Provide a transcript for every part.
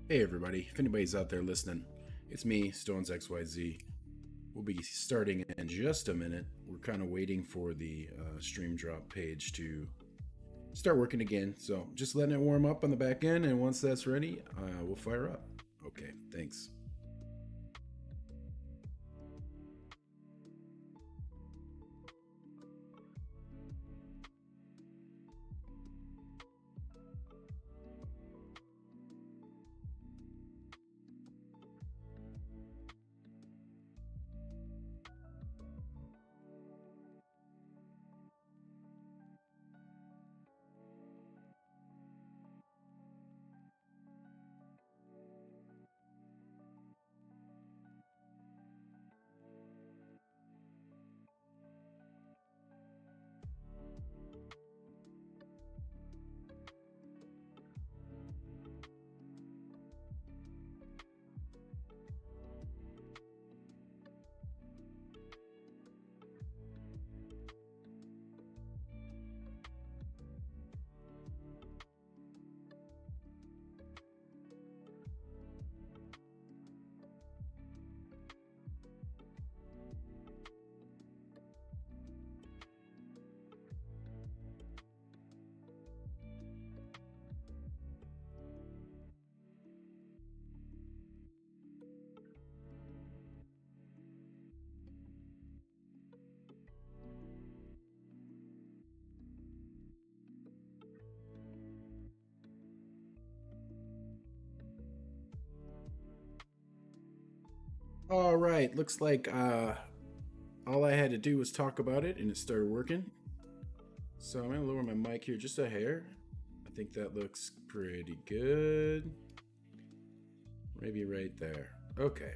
Hey everybody, if anybody's out there listening, it's me, Stonesxyz. We'll be starting in just a minute. We're kind of waiting for the stream drop page to start working again, so just letting it warm up on the back end, and once that's ready, we'll fire up. Okay, thanks. All right, looks like all I had to do was talk about it and it started working. So I'm gonna lower my mic here just a hair. I think that looks pretty good. Maybe right there. Okay.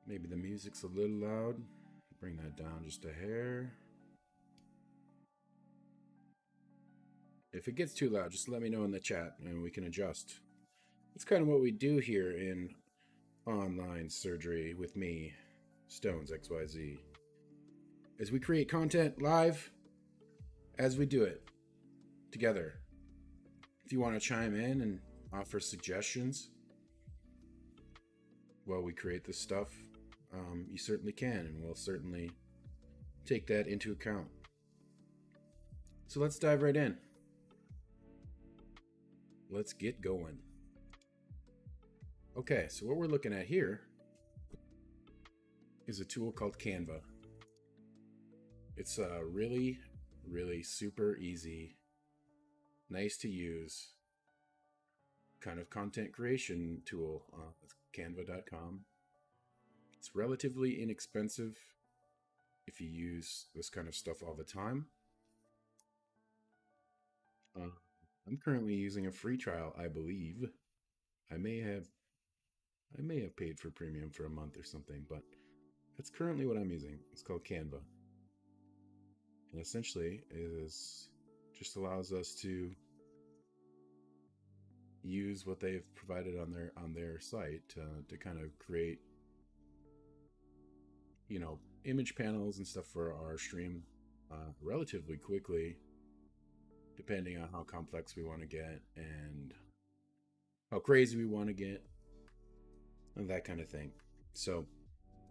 Maybe the music's a little loud. Bring that down just a hair. If it gets too loud, just let me know in the chat and we can adjust. It's kind of what we do here in online surgery with me, Stonesxyz, is we create content live as we do it together. If you want to chime in and offer suggestions while we create this stuff, you certainly can, and we'll certainly take that into account. So let's dive right in. Let's get going. Okay, so what we're looking at here is a tool called Canva. It's a really, really super easy, nice to use kind of content creation tool. Canva.com. It's relatively inexpensive if you use this kind of stuff all the time. I'm currently using a free trial, I believe. I may have paid for premium for a month or something, but that's currently what I'm using. It's called Canva. And essentially is just allows us to use what they've provided on their site to kind of create, image panels and stuff for our stream relatively quickly, depending on how complex we want to get and how crazy we want to get and that kind of thing. So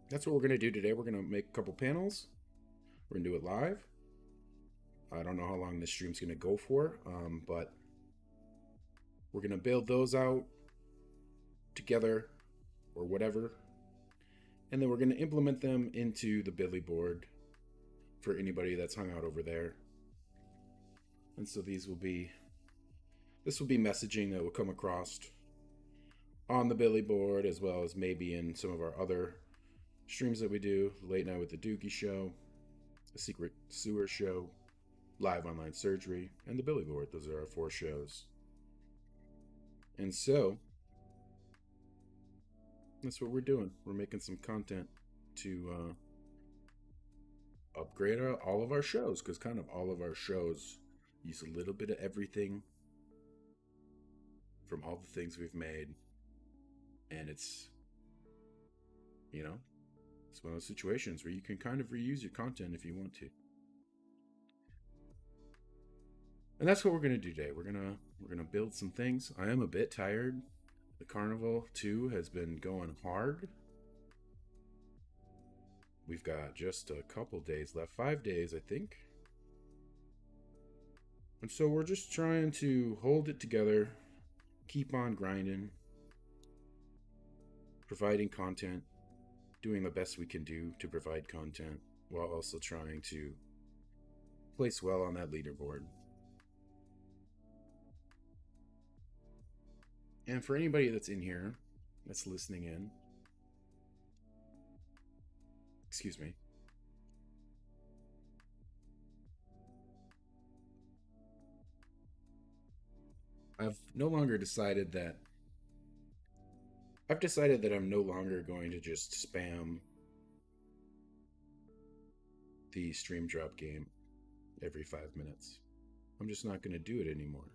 that's what we're going to do today. We're going to make a couple panels. We're going to do it live. I don't know how long this stream's going to go for, but we're going to build those out together or whatever. And then we're going to implement them into the Billy board for anybody that's hung out over there. And so this will be messaging that will come across on the Billy board, as well as maybe in some of our other streams that we do. Late Night with the Doogie Show, a Secret Sewer Show, Live Online Surgery, and the Billy board. Those are our 4 shows. And so that's what we're doing. We're making some content to upgrade all of our shows, because kind of all of our shows use a little bit of everything from all the things we've made. And it's one of those situations where you can kind of reuse your content if you want to. And that's what we're going to do today. We're going to build some things. I am a bit tired. The Carnival 2 has been going hard. We've got just a couple days left, 5 days, I think. And so we're just trying to hold it together, keep on grinding, providing content, doing the best we can do to provide content while also trying to place well on that leaderboard. And for anybody that's in here, that's listening in, excuse me, I've no longer decided that I've decided that I'm no longer going to just spam the stream drop game every 5 minutes. I'm just not going to do it anymore.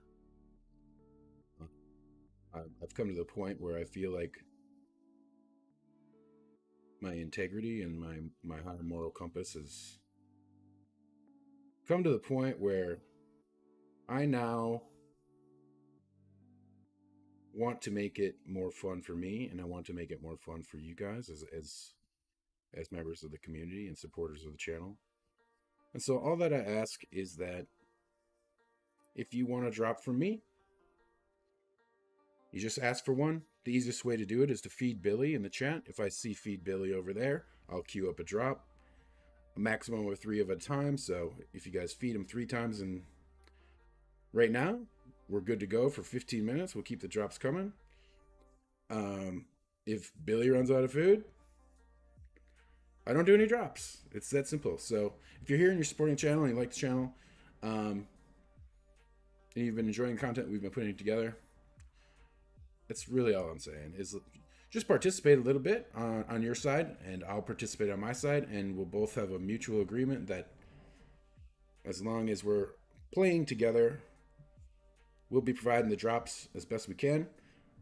I've come to the point where I feel like my integrity and my higher moral compass has come to the point where I now want to make it more fun for me, and I want to make it more fun for you guys as members of the community and supporters of the channel. And so all that I ask is that if you want to drop from me, you just ask for one. The easiest way to do it is to feed Billy in the chat. If I see feed Billy over there, I'll queue up a drop. A maximum of 3 at a time. So if you guys feed him 3 times, and right now we're good to go for 15 minutes. We'll keep the drops coming. If Billy runs out of food, I don't do any drops. It's that simple. So if you're here and you're supporting the channel and you like the channel, and you've been enjoying the content we've been putting together, that's really all I'm saying, is just participate a little bit on your side, and I'll participate on my side, and we'll both have a mutual agreement that as long as we're playing together, we'll be providing the drops as best we can.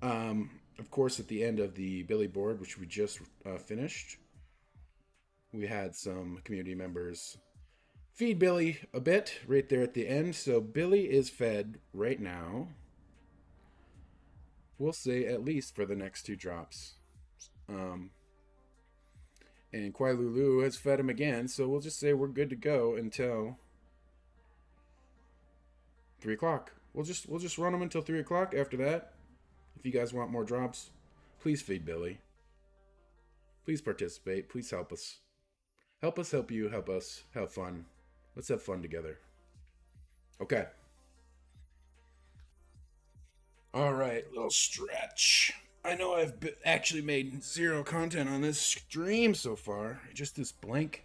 Of course, at the end of the Billy board, which we just finished, we had some community members feed Billy a bit right there at the end. So Billy is fed right now. We'll say at least for the next 2 drops. And Kwai Lulu has fed him again, so we'll just say we're good to go until 3 o'clock. We'll just run them until 3 o'clock. After that, if you guys want more drops, please feed Billy. Please participate. Please help us. Help us help you. Help us have fun. Let's have fun together. Okay. All right, little stretch. I know I've actually made 0 content on this stream so far. Just this blank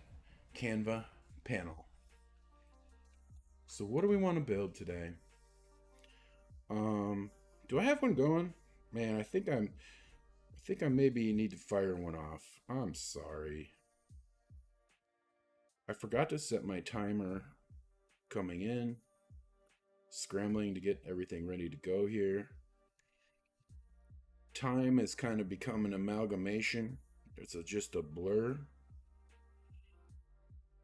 Canva panel. So what do we want to build today? Do I have one going? Man, I think I maybe need to fire one off. I'm sorry. I forgot to set my timer coming in. Scrambling to get everything ready to go here. Time has kind of become an amalgamation. It's just a blur.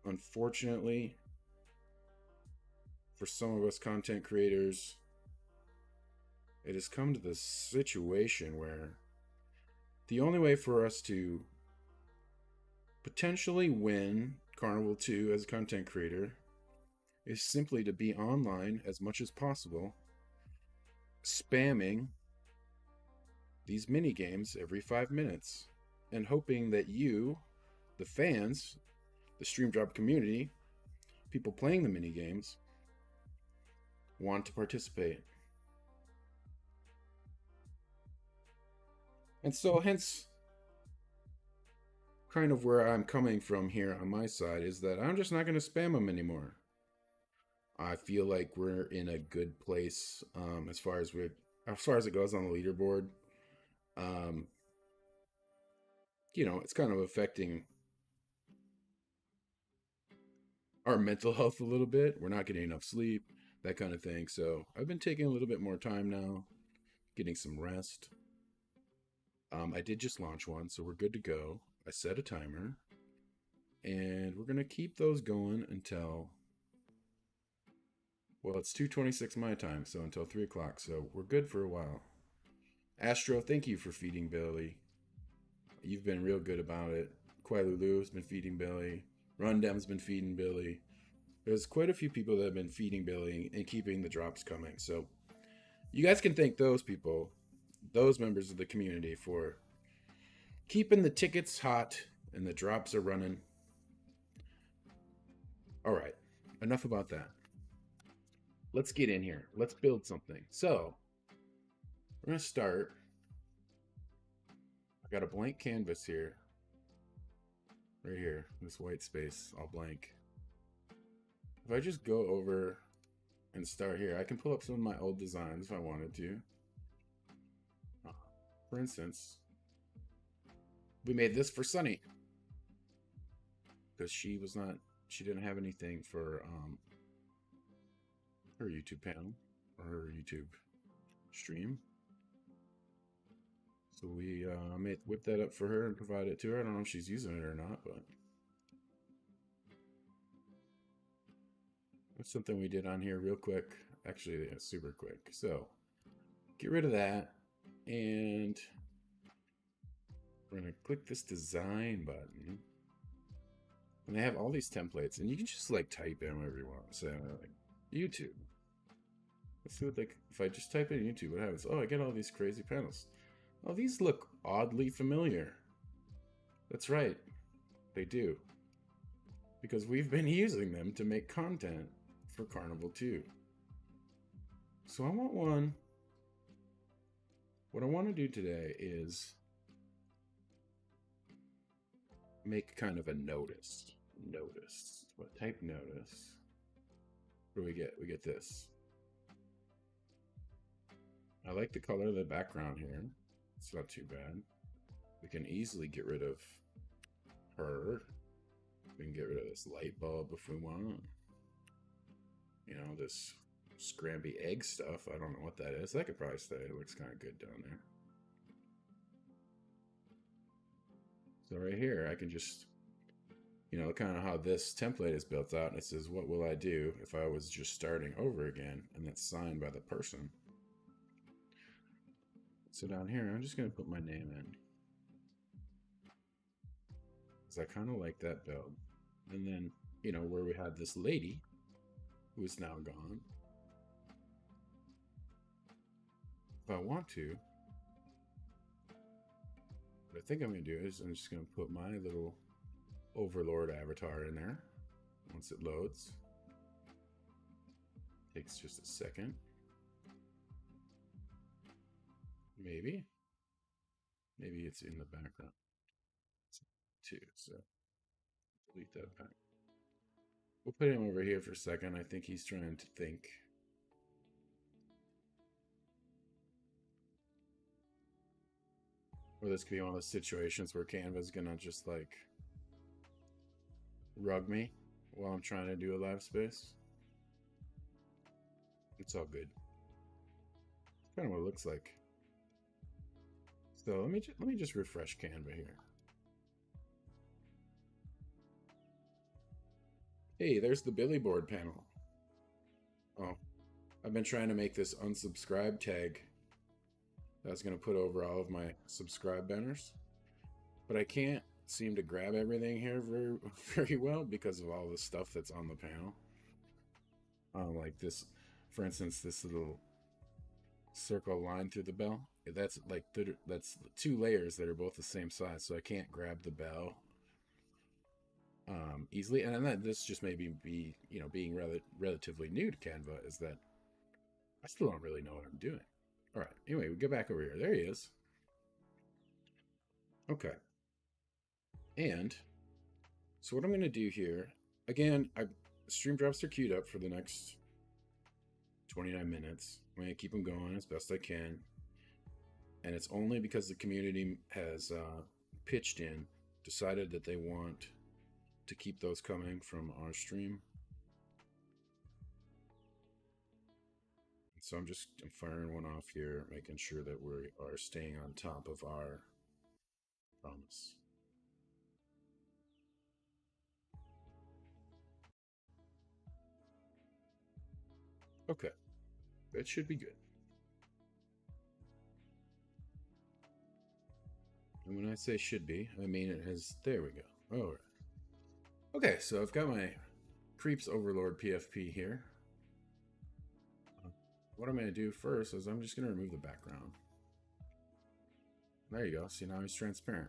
Unfortunately, for some of us content creators, it has come to this situation where the only way for us to potentially win Carnival 2 as a content creator is simply to be online as much as possible, spamming these mini games every 5 minutes, and hoping that you, the fans, the stream drop community, people playing the mini games, want to participate. And so hence kind of where I'm coming from here on my side is that I'm just not going to spam them anymore. I feel like we're in a good place as far as it goes on the leaderboard. You know, it's kind of affecting our mental health a little bit. We're not getting enough sleep, that kind of thing. So I've been taking a little bit more time now, getting some rest. I did just launch one, so we're good to go. I set a timer, and we're going to keep those going until, well, it's 2:26 my time, so until 3 o'clock. So we're good for a while. Astro, thank you for feeding Billy. You've been real good about it. Quailulu has been feeding Billy. Rundem's been feeding Billy. There's quite a few people that have been feeding Billy and keeping the drops coming. So you guys can thank those people, those members of the community, for keeping the tickets hot and the drops are running. All right, enough about that. Let's get in here. Let's build something. So we're going to start. I got a blank canvas here. Right here, this white space, all blank. If I just go over and start here, I can pull up some of my old designs if I wanted to. For instance, we made this for Sunny because she didn't have anything for her YouTube panel or her YouTube stream. So we whipped that up for her and provided it to her. I don't know if she's using it or not, but that's something we did on here real quick. Actually, yeah, super quick. So get rid of that, and we're gonna click this design button. And they have all these templates, and you can just like type in whatever you want. So like YouTube. Let's see what if I just type in YouTube, what happens? Oh, I get all these crazy panels. Oh, these look oddly familiar. That's right, they do. Because we've been using them to make content for Carnival 2. So I want one. What I want to do today is make kind of a notice. Notice. What type notice? What do we get? We get this. I like the color of the background here. It's not too bad. We can easily get rid of her. We can get rid of this light bulb if we want. You know, this scramby egg stuff. I don't know what that is. That could probably stay. It looks kind of good down there. So right here, I can just, you know, kind of how this template is built out. And it says, what will I do if I was just starting over again? And that's signed by the person. So down here, I'm just going to put my name in. Because I kind of like that build. And then, you know, where we had this lady who is now gone. If I want to, what I think I'm going to do is I'm just going to put my little Overlord avatar in there once it loads. Takes just a second. Maybe it's in the background too, so delete that back. We'll put him over here for a second. I think he's trying to think. Or this could be one of those situations where Canva's gonna just like rug me while I'm trying to do a live space. It's all good. It's kind of what it looks like. So let me just refresh Canva here. Hey, there's the Billy board panel. Oh, I've been trying to make this unsubscribe tag that's going to put over all of my subscribe banners, but I can't seem to grab everything here very well because of all the stuff that's on the panel. Like this, for instance, this little circle line through the bell. That's like that's 2 layers that are both the same size, so I can't grab the bell easily. And then this just maybe be, you know, being relatively new to Canva, is that I still don't really know what I'm doing. All right, anyway, we get back over here. There he is. Okay. And so what I'm going to do here, again, stream drops are queued up for the next 29 minutes. I'm going to keep them going as best I can. And it's only because the community has pitched in, decided that they want to keep those coming from our stream. So I'm firing one off here, making sure that we are staying on top of our promise. Okay, that should be good. And when I say should be, I mean it has. There we go. All right. Okay, so I've got my Creeps Overlord PFP here. What I'm going to do first is I'm just going to remove the background. There you go. See, now he's transparent.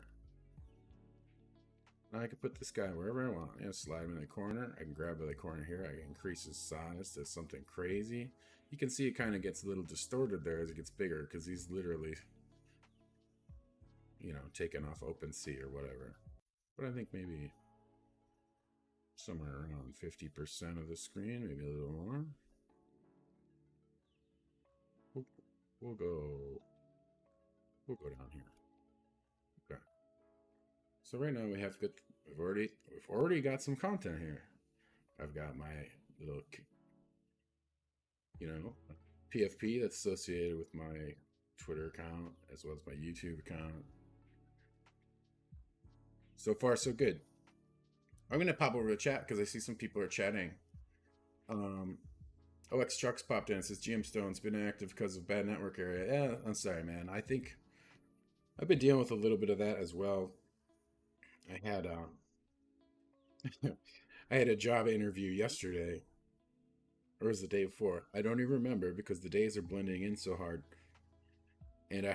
Now I can put this guy wherever I want. You know, slide him in the corner. I can grab by the corner here. I can increase his size to something crazy. You can see it kind of gets a little distorted there as it gets bigger because he's literally, you know, taken off OpenSea or whatever. But I think maybe somewhere around 50% of the screen, maybe a little more. We'll go down here. Okay. So right now we've already got some content here. I've got my little, you know, PFP that's associated with my Twitter account as well as my YouTube account. So far, so good. I'm gonna pop over to chat because I see some people are chatting. OX Trucks popped in and says GM Stone's been active because of bad network area. Yeah, I'm sorry, man. I think I've been dealing with a little bit of that as well. I had I had a job interview yesterday, or was the day before? I don't even remember because the days are blending in so hard. And I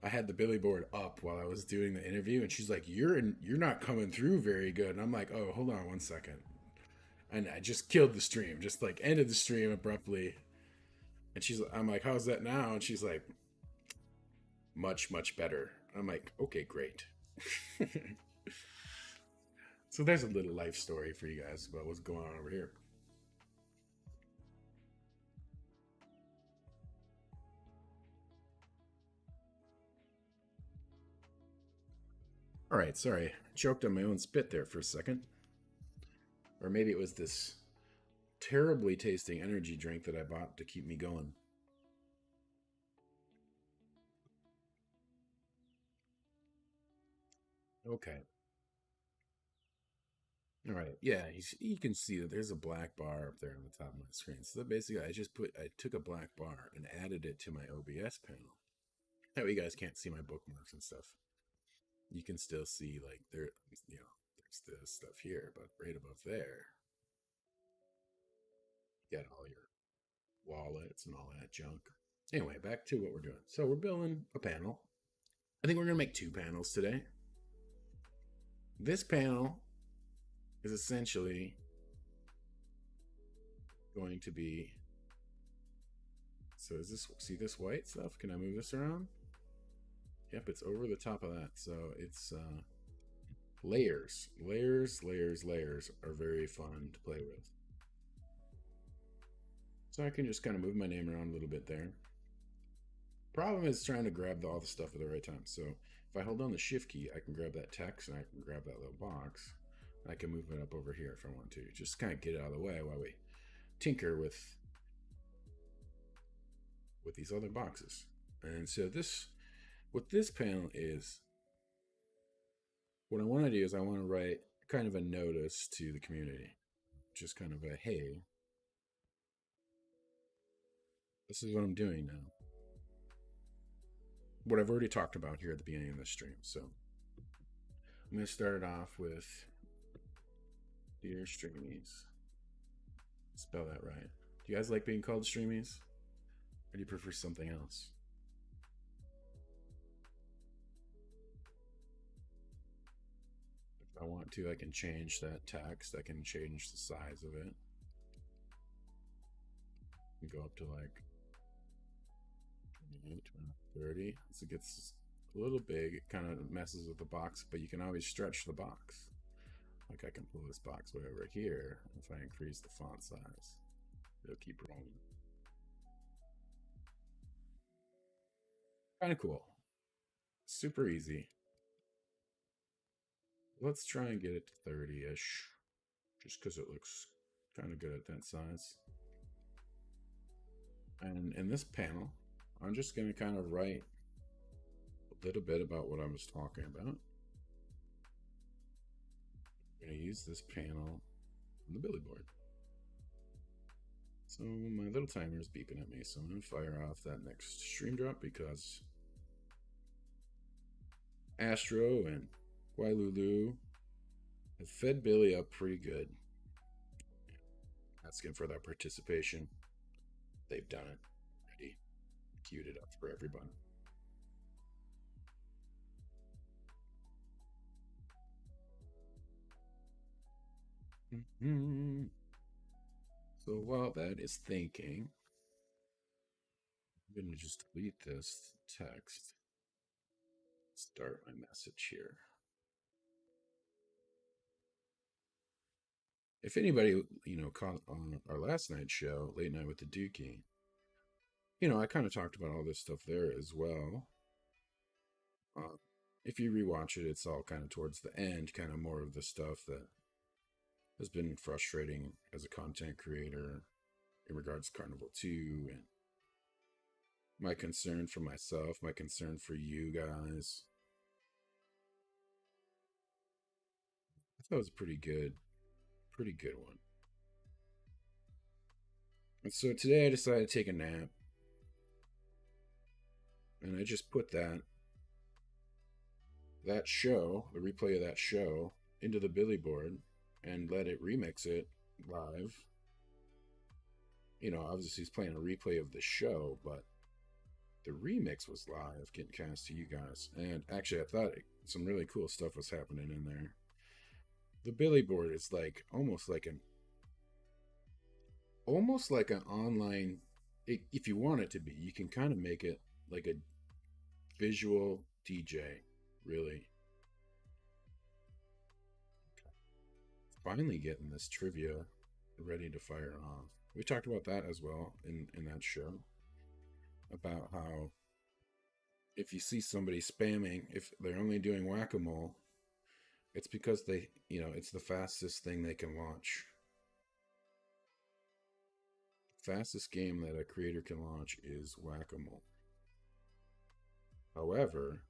had the Billy board up while I was doing the interview, and she's like, "You're not coming through very good." And I'm like, "Oh, hold on one second." And I just killed the stream, just like ended the stream abruptly. And I'm like, "How's that now?" And she's like, "Much, much better." I'm like, "Okay, great." So there's a little life story for you guys about what's going on over here. All right, sorry. Choked on my own spit there for a second. Or maybe it was this terribly tasting energy drink that I bought to keep me going. Okay. All right. Yeah, you can see that there's a black bar up there on the top of my screen. So basically, I took a black bar and added it to my OBS panel. That way you guys can't see my bookmarks and stuff. You can still see like there's this stuff here, but right above there, you got all your wallets and all that junk. Anyway, back to what we're doing. So we're building a panel. I think we're gonna make 2 panels today. This panel is essentially going to be, so is this, see this white stuff? Can I move this around? Yep, it's over the top of that. So it's layers are very fun to play with. So I can just kind of move my name around a little bit there. Problem is trying to grab all the stuff at the right time. So if I hold down the shift key, I can grab that text and I can grab that little box. I can move it up over here if I want to. Just kind of get it out of the way while we tinker with these other boxes. And so what this panel is, what I want to do is I want to write kind of a notice to the community. Just kind of a, hey, this is what I'm doing now. What I've already talked about here at the beginning of the stream. So I'm going to start it off with Dear Streamies. Spell that right. Do you guys like being called Streamies? Or do you prefer something else? If I want to, I can change that text. I can change the size of it. And go up to like 28, 30. So it gets a little big. It kind of messes with the box, but you can always stretch the box. Like I can pull this box way over here. If I increase the font size, it'll keep rolling. Kind of cool. Super easy. Let's try and get it to 30-ish. Just because it looks kind of good at that size. And in this panel, I'm just going to kind of write a little bit about what I was talking about. I'm going to use this panel on the Billy board. So my little timer is beeping at me, so I'm going to fire off that next stream drop because Astro and Wailulu have fed Billy up pretty good. Asking for that participation. They've done it already. Queued it up for everyone. Mm-hmm. So while that is thinking, I'm going to just delete this text. Start my message here. If anybody, caught on our last night's show, Late Night with the Dookie, I kind of talked about all this stuff there as well. If you rewatch it, it's all kind of towards the end, kind of more of the stuff that has been frustrating as a content creator in regards to Carnival 2 and my concern for myself, my concern for you guys. I thought it was a pretty good one. And so today I decided to take a nap. And I just put that show, the replay of that show, into the Billy board and let it remix it live. Obviously he's playing a replay of the show, but the remix was live, getting cast to you guys. And actually I thought some really cool stuff was happening in there. The Billy board is like almost like an online, if you want it to be, you can kind of make it like a visual DJ, really. Finally getting this trivia ready to fire off. We talked about that as well in that show, about how if you see somebody spamming, if they're only doing whack-a-mole, it's because it's the fastest thing they can launch. Fastest game that a creator can launch is whack-a-mole. However,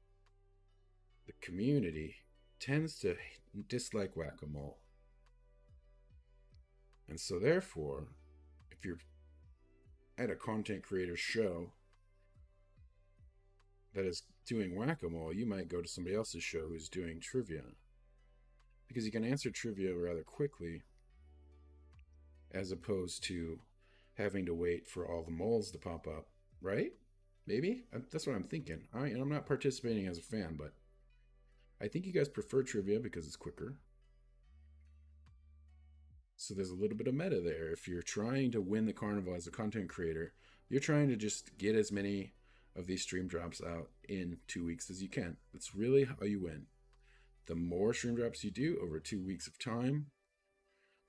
the community tends to dislike whack-a-mole. And so therefore, if you're at a content creator show that is doing whack-a-mole, you might go to somebody else's show who's doing trivia. Because you can answer trivia rather quickly, as opposed to having to wait for all the moles to pop up, right? Maybe? That's what I'm thinking. I'm not participating as a fan, but I think you guys prefer trivia because it's quicker. So there's a little bit of meta there. If you're trying to win the carnival as a content creator, you're trying to just get as many of these stream drops out in 2 weeks as you can. That's really how you win. The more stream drops you do over 2 weeks of time,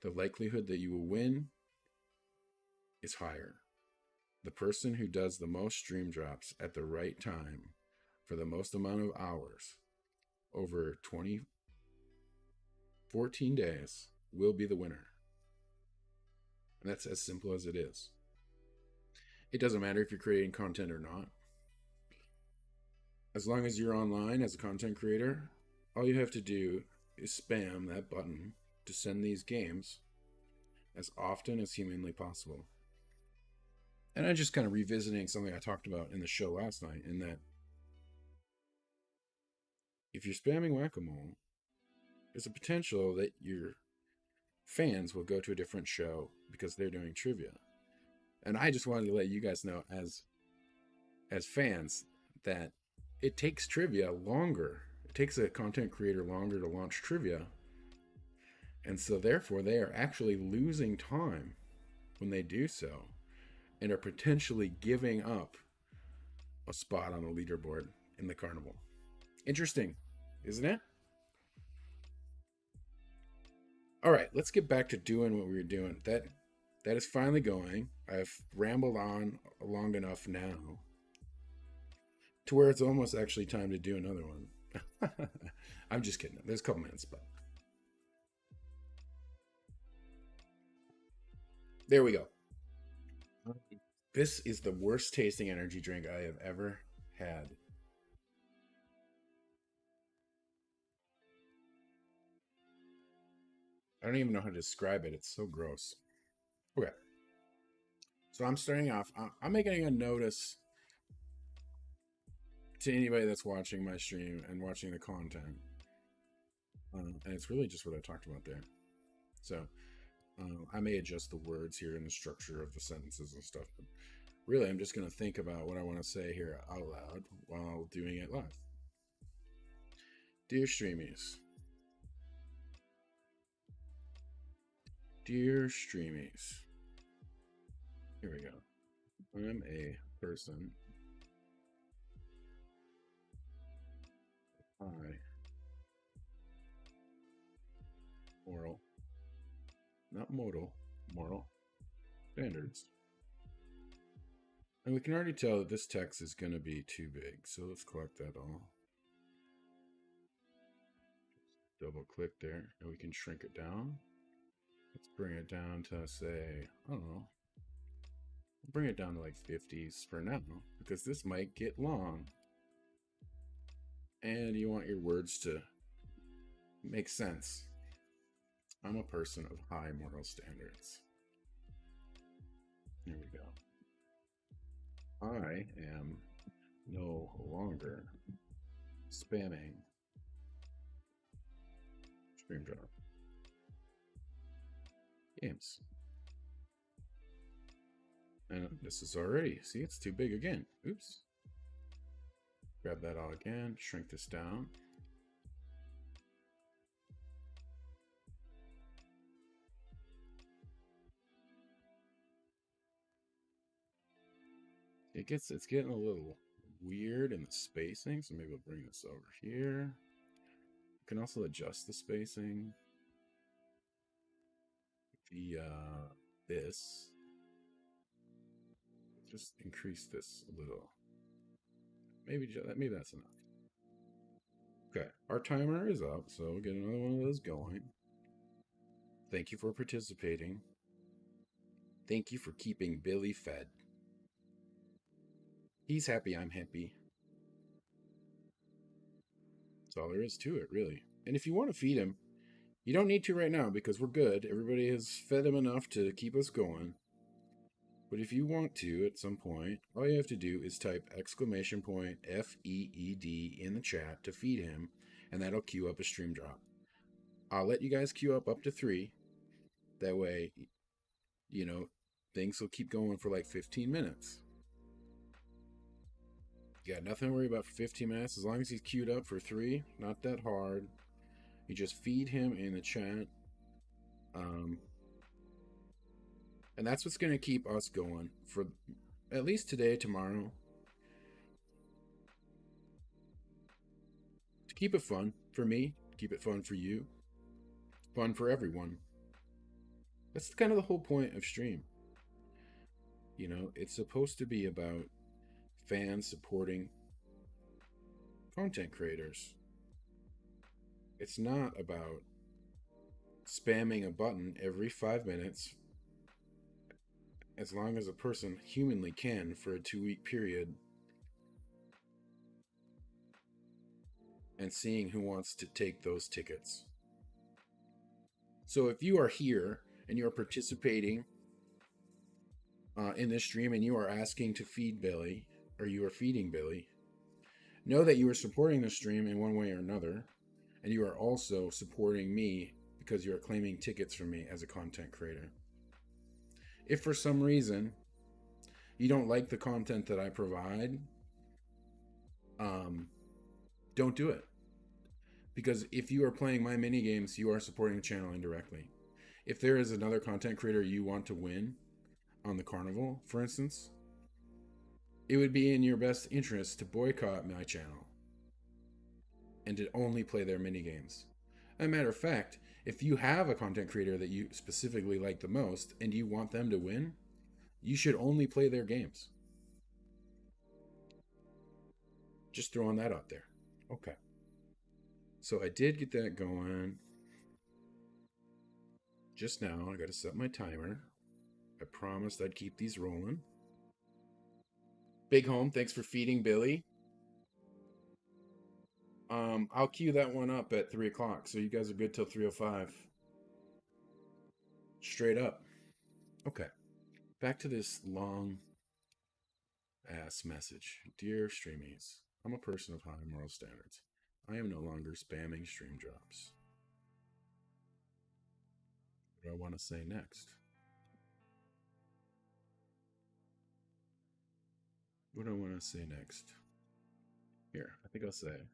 the likelihood that you will win is higher. The person who does the most stream drops at the right time for the most amount of hours over 14 days will be the winner. And that's as simple as it is. It doesn't matter if you're creating content or not. As long as you're online as a content creator, all you have to do is spam that button to send these games as often as humanly possible. And I'm just kind of revisiting something I talked about in the show last night, in that if you're spamming whack-a-mole, there's a potential that your fans will go to a different show because they're doing trivia. And I just wanted to let you guys know as fans that it takes trivia longer. It takes a content creator longer to launch trivia. And so therefore they are actually losing time when they do so, and are potentially giving up a spot on the leaderboard in the carnival. Interesting, isn't it? All right, let's get back to doing what we were doing. That is finally going. I've rambled on long enough now to where it's almost actually time to do another one. I'm just kidding. There's a couple minutes, but there we go. This is the worst tasting energy drink I have ever had. I don't even know how to describe it. It's so gross. Okay. So I'm starting off. I'm making a notice to anybody that's watching my stream and watching the content. And it's really just what I talked about there. So I may adjust the words here and the structure of the sentences and stuff, but really I'm just going to think about what I want to say here out loud while doing it live. Dear Streamies. Dear Streamies. Here we go. I'm a person. High moral, not modal, moral standards. And we can already tell that this text is going to be too big, so let's collect that all. Double click there, and we can shrink it down. Let's bring it down to, say, I don't know, bring it down to like 50s for now, because this might get long. And you want your words to make sense. I'm a person of high moral standards. Here we go. I am no longer spamming stream drop games. And this is already, see, it's too big again. Oops. Grab that all again, shrink this down. It's getting a little weird in the spacing, so maybe we'll bring this over here. You can also adjust the spacing via this. Just increase this a little. Maybe that's enough. Okay, our timer is up, so we'll get another one of those going. Thank you for participating. Thank you for keeping Billy fed. He's happy, I'm happy. That's all there is to it, really. And if you want to feed him, you don't need to right now because we're good. Everybody has fed him enough to keep us going. But if you want to at some point, all you have to do is type !FEED in the chat to feed him, and that'll queue up a stream drop. I'll let you guys queue up to 3. That way, you know, things will keep going for like 15 minutes. You got nothing to worry about for 15 minutes. As long as he's queued up for 3, not that hard. You just feed him in the chat. And that's what's going to keep us going for at least today, tomorrow. To keep it fun for me, keep it fun for you, fun for everyone. That's kind of the whole point of stream. You know, it's supposed to be about fans supporting content creators. It's not about spamming a button every 5 minutes, as long as a person humanly can for a 2-week period, and seeing who wants to take those tickets. So if you are here and you are participating in this stream and you are asking to feed Billy, or you are feeding Billy, know that you are supporting the stream in one way or another, and you are also supporting me because you are claiming tickets from me as a content creator. If for some reason you don't like the content that I provide, don't do it. Because if you are playing my mini games, you are supporting the channel indirectly. If there is another content creator you want to win on the carnival, for instance, it would be in your best interest to boycott my channel and to only play their mini games. As a matter of fact, if you have a content creator that you specifically like the most and you want them to win, you should only play their games. Just throwing that out there. Okay. So I did get that going just now. I got to set my timer. I promised I'd keep these rolling. Big Home, thanks for feeding Billy. I'll queue that one up at 3 o'clock, so you guys are good till 3:05. Straight up. Okay. Back to this long ass message. Dear Streamies, I'm a person of high moral standards. I am no longer spamming stream drops. What do I want to say next? What do I want to say next? Here, I think I'll say.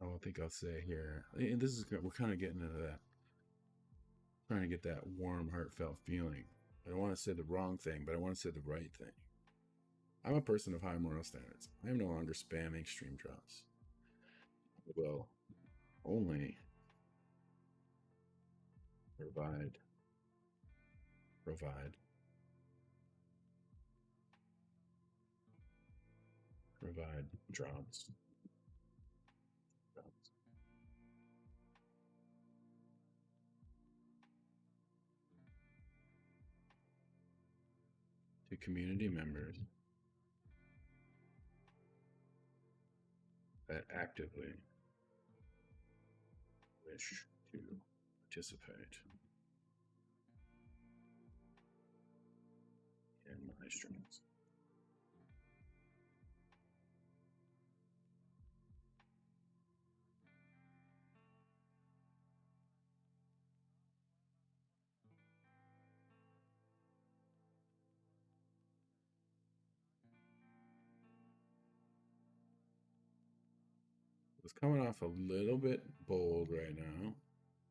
I think I'll say here. And this is good. We're kind of getting into that. Trying to get that warm, heartfelt feeling. I don't want to say the wrong thing, but I want to say the right thing. I'm a person of high moral standards. I am no longer spamming stream drops. I will only provide drops to community members that actively wish to participate in my streams. It's coming off a little bit bold right now.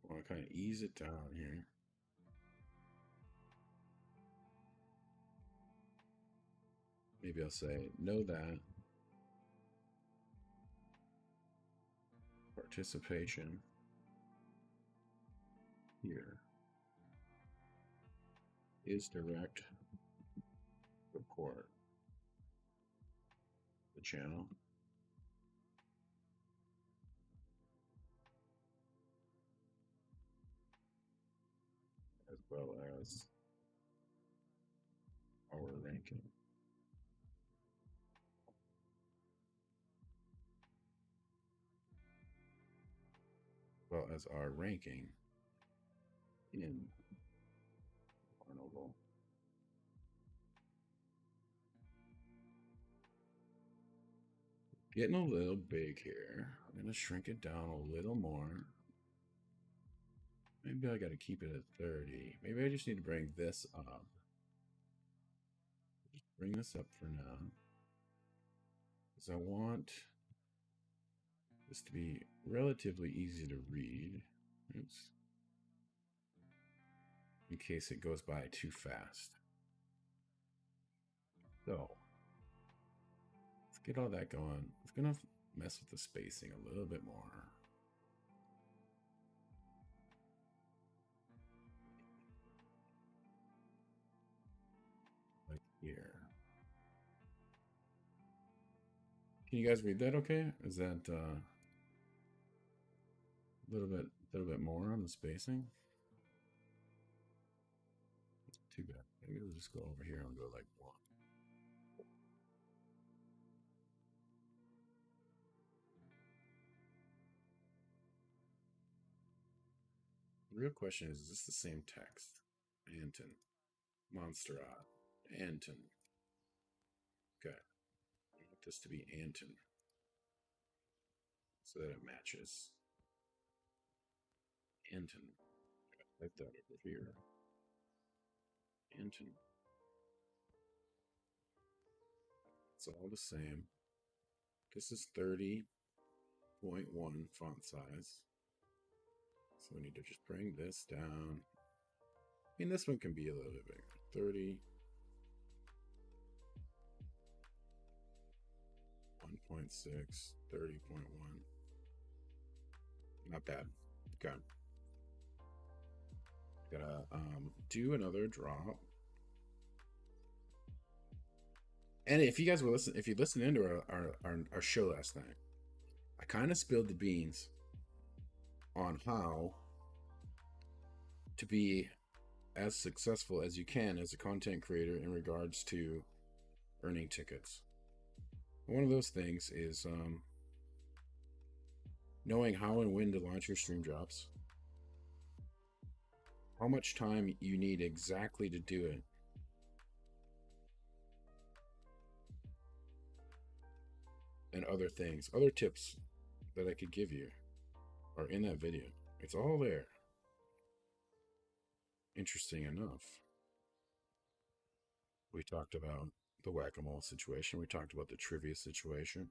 I want to kind of ease it down here. Maybe I'll say, know that participation here is direct report the channel as well as our ranking. Well as our ranking in Carnival. Getting a little big here. I'm going to shrink it down a little more. Maybe I got to keep it at 30. Maybe I just need to bring this up. Just bring this up for now. Because I want this to be relatively easy to read. Oops. In case it goes by too fast. So, let's get all that going. It's going to mess with the spacing a little bit more. Like here. Can you guys read that okay? Is that a little bit more on the spacing? Too bad. Maybe we'll just go over here and go like 1. The real question is this the same text? Anton. Monsterat. Anton. Okay. I want this to be Anton. So that it matches. Anton. Type that over here. Anton. It's all the same. This is 30.1 font size. So we need to just bring this down. I mean, this one can be a little bit bigger. 30. 1.6, 30.1. Not bad. Okay. Gotta do another drop. And if you guys were listening, if you listened into our show last night, I kind of spilled the beans on how to be as successful as you can as a content creator in regards to earning tickets. One of those things is knowing how and when to launch your stream drops, how much time you need exactly to do it, and other things, other tips that I could give you are in that video. It's all there. Interesting enough, we talked about the whack-a-mole situation. We talked about the trivia situation.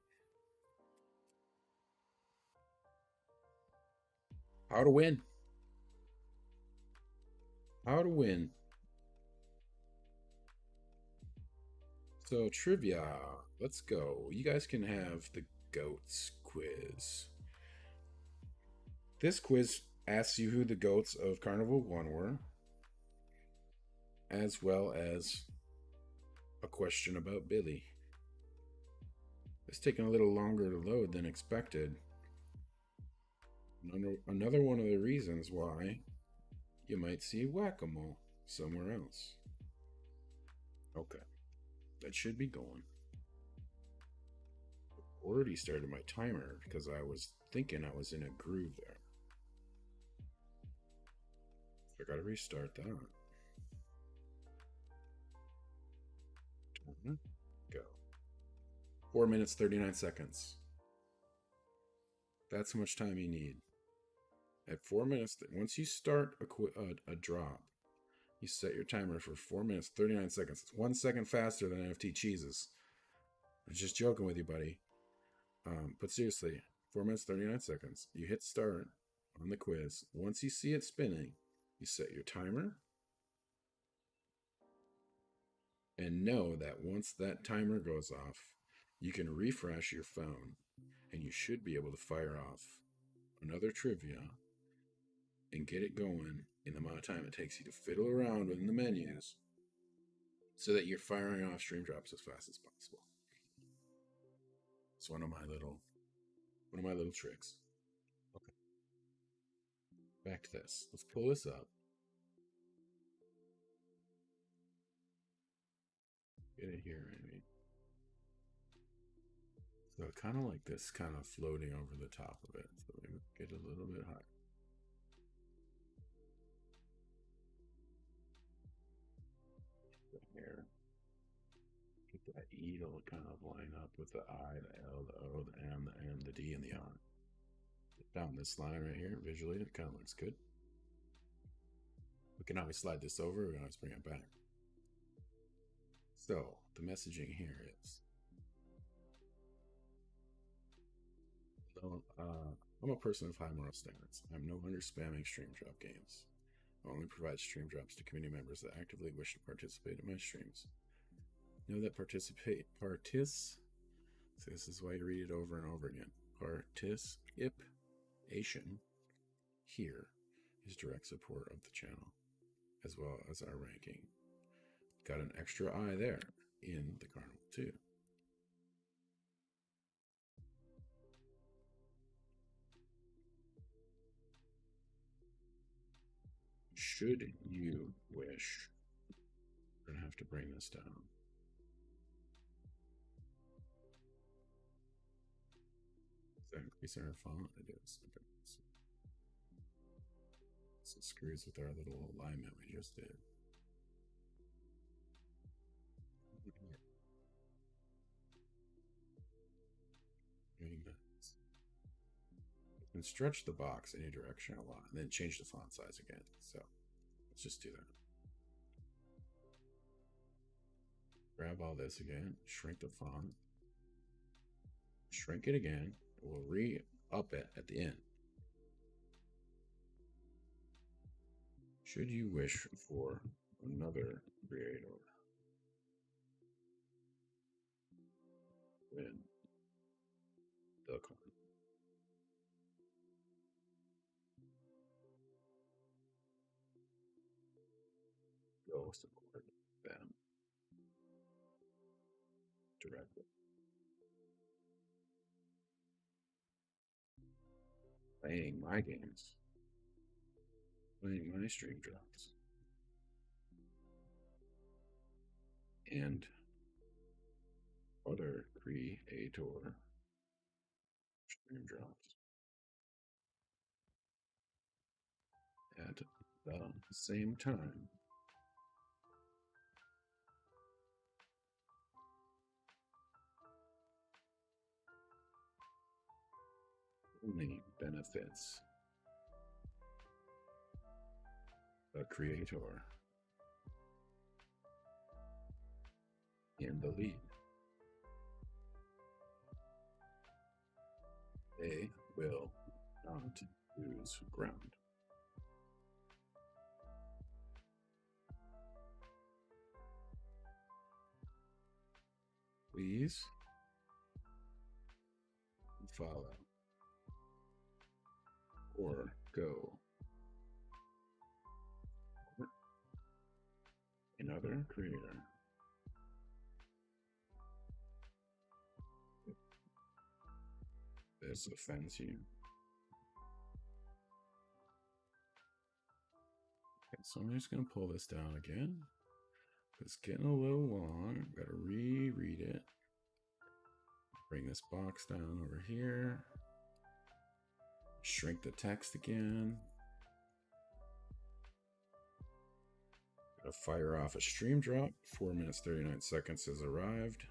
How to win. How to win. So, trivia. Let's go. You guys can have the goats quiz. This quiz asks you who the goats of Carnival 1 were, as well as a question about Billy. It's taking a little longer to load than expected. Another one of the reasons why you might see whack-a-mole somewhere else. Okay, that should be going. Already started my timer because I was thinking I was in a groove there. I gotta restart that. Go. 4 minutes, 39 seconds. That's how much time you need. At 4 minutes, once you start a drop, you set your timer for 4 minutes, 39 seconds. It's 1 second faster than Stonesxyz. I'm just joking with you, buddy. But seriously, 4 minutes, 39 seconds. You hit start on the quiz. Once you see it spinning, you set your timer. And know that once that timer goes off, you can refresh your phone and you should be able to fire off another trivia and get it going in the amount of time it takes you to fiddle around within the menus so that you're firing off stream drops as fast as possible. It's one of my little tricks. Okay. Back to this. Let's pull this up. Get it here, maybe. So kind of like this, kind of floating over the top of it. So we get a little bit higher. The hair. Get that E to kind of line up with the I, the L, the O, the M, the N, the D, and the R. Get down this line right here. Visually, it kind of looks good. We can always slide this over. We can always bring it back. So the messaging here is, I'm a person of high moral standards. I'm no longer spamming stream drop games. I only provide stream drops to community members that actively wish to participate in my streams. Know that participation, so this is why you read it over and over again. Participation here is direct support of the channel, as well as our ranking. Got an extra I there in the Carnival too. Should you wish, we're gonna have to bring this down. Is that increasing our font? It is. Okay. So it screws with our little alignment we just did. And stretch the box any direction I want, and then change the font size again. So let's just do that. Grab all this again, shrink the font, shrink it again. We'll re-up it at the end. Should you wish for another creator, win the card. Go support them directly. Playing my games. Playing my stream drops. And other creator stream drops at the same time. only benefits the creator in the lead. They will not lose ground. Please follow or go another creator. This offends you. Okay, so I'm just going to pull this down again. It's getting a little long. I've got to reread it. Bring this box down over here. Shrink the text again. Gotta fire off a stream drop. 4 minutes 39 seconds has arrived.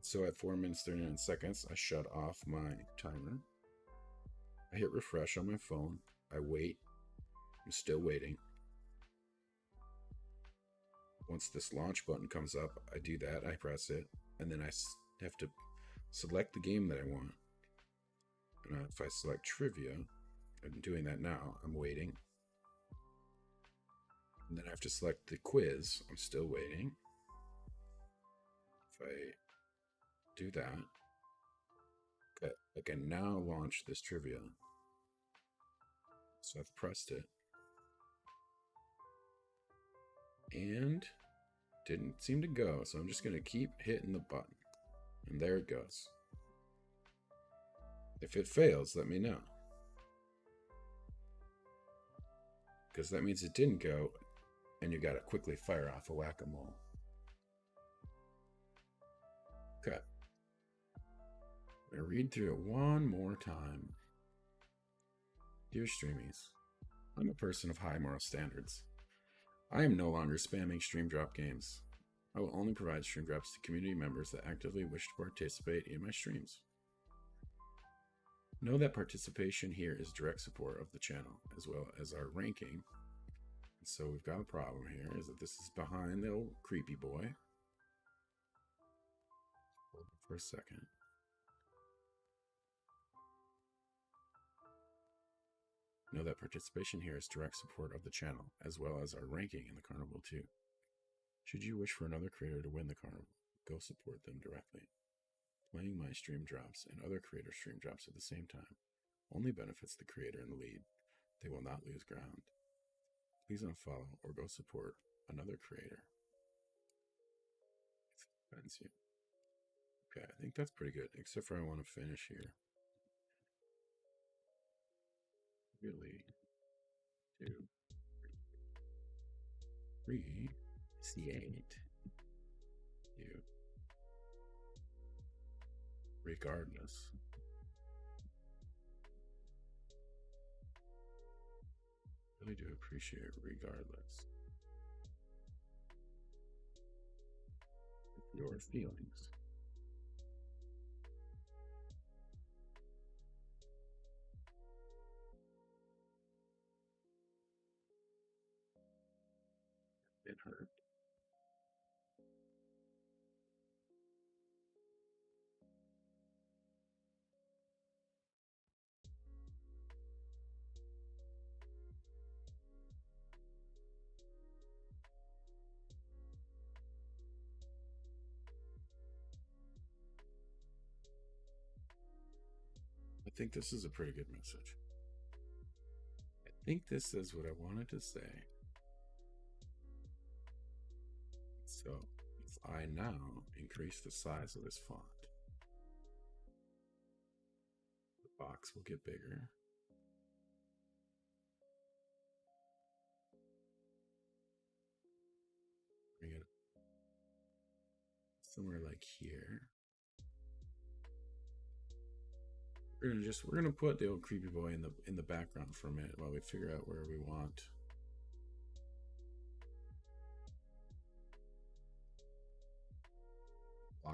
So at 4 minutes 39 seconds, I shut off my timer. I hit refresh on my phone. I wait. I'm still waiting. Once this launch button comes up, I do that. I press it. And then I have to select the game that I want. And if I select trivia, I'm doing that now. I'm waiting. And then I have to select the quiz. I'm still waiting. If I do that, okay, I can now launch this trivia. So I've pressed it. And didn't seem to go. So I'm just going to keep hitting the button. And there it goes. If it fails, let me know. Because that means it didn't go, and you got to quickly fire off a whack-a-mole. Okay. I'm going to read through it one more time. Dear Streamies, I'm a person of high moral standards. I am no longer spamming stream drop games. I will only provide stream drops to community members that actively wish to participate in my streams. Know that participation here is direct support of the channel, as well as our ranking. So we've got a problem here, is that this is behind the old creepy boy. Hold it for a second. Know that participation here is direct support of the channel, as well as our ranking in the carnival too. Should you wish for another creator to win the carnival, go support them directly. Playing my stream drops and other creator stream drops at the same time only benefits the creator in the lead. They will not lose ground. Please unfollow or go support another creator. Offends you. Okay, I think that's pretty good, except for I want to finish here. Really? 2, 3, C8. You. Regardless. Really do appreciate it regardless. Your feelings. Been hurt. I think this is a pretty good message. I think this is what I wanted to say. So if I now increase the size of this font, the box will get bigger. Bring it somewhere like here. We're gonna put the old creepy boy in the background for a minute while we figure out where we want.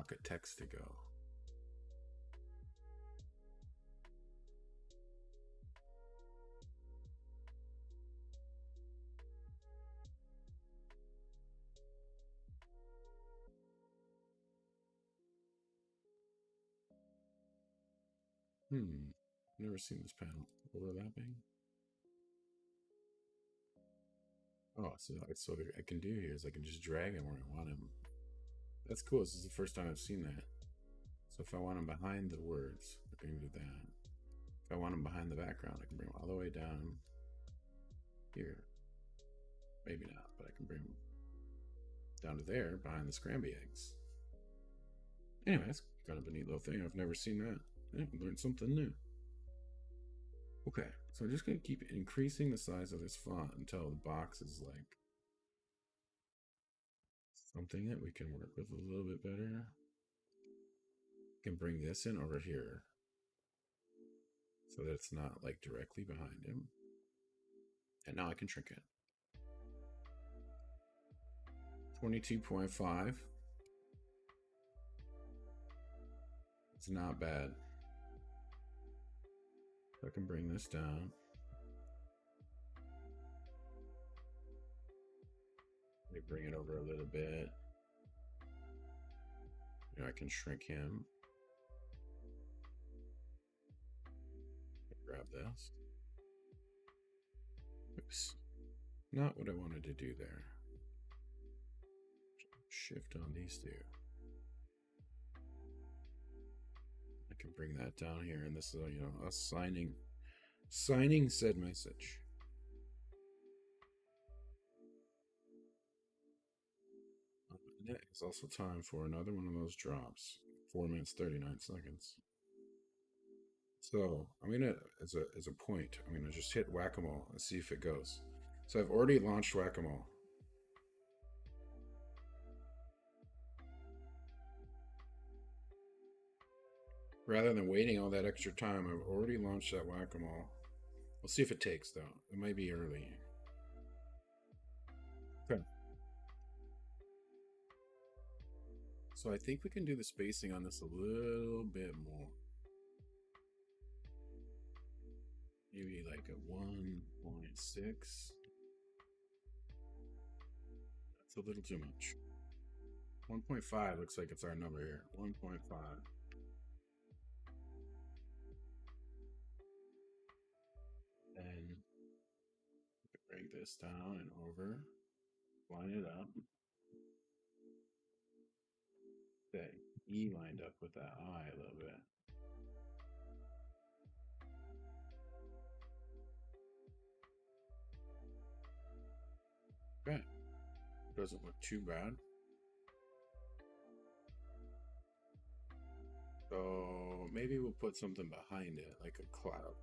block of text to go. Never seen this panel. Overlapping. Oh, so what I can do here is I can just drag him where I want him. That's cool. This is the first time I've seen that. So if I want him behind the words, I can do that. If I want him behind the background, I can bring him all the way down here. Maybe not, but I can bring him down to there behind the scramby eggs. Anyway, that's kind of a neat little thing. I've never seen that. Yeah, learned something new. Okay, so I'm just going to keep increasing the size of this font until the box is like something that we can work with a little bit better. Can bring this in over here so that it's not like directly behind him. And now I can shrink it. 22.5. It's not bad. I can bring this down. Let me bring it over a little bit. I can shrink him. Grab this. Oops. Not what I wanted to do there. Shift on these two. I can bring that down here, and this is, you know, us signing said message. It's also time for another one of those drops. 4 minutes 39 seconds. So I'm gonna, as a point, I'm gonna just hit whack-a-mole and see if it goes. So I've already launched whack-a-mole. Rather than waiting all that extra time, I've already launched that whack-a-mole. We'll see if it takes, though. It might be early. Okay. So I think we can do the spacing on this a little bit more. Maybe like a 1.6. That's a little too much. 1.5 looks like it's our number here. 1.5. Then break this down and over. Line it up. That E lined up with that I a little bit. Okay. Doesn't look too bad. So maybe we'll put something behind it, like a cloud.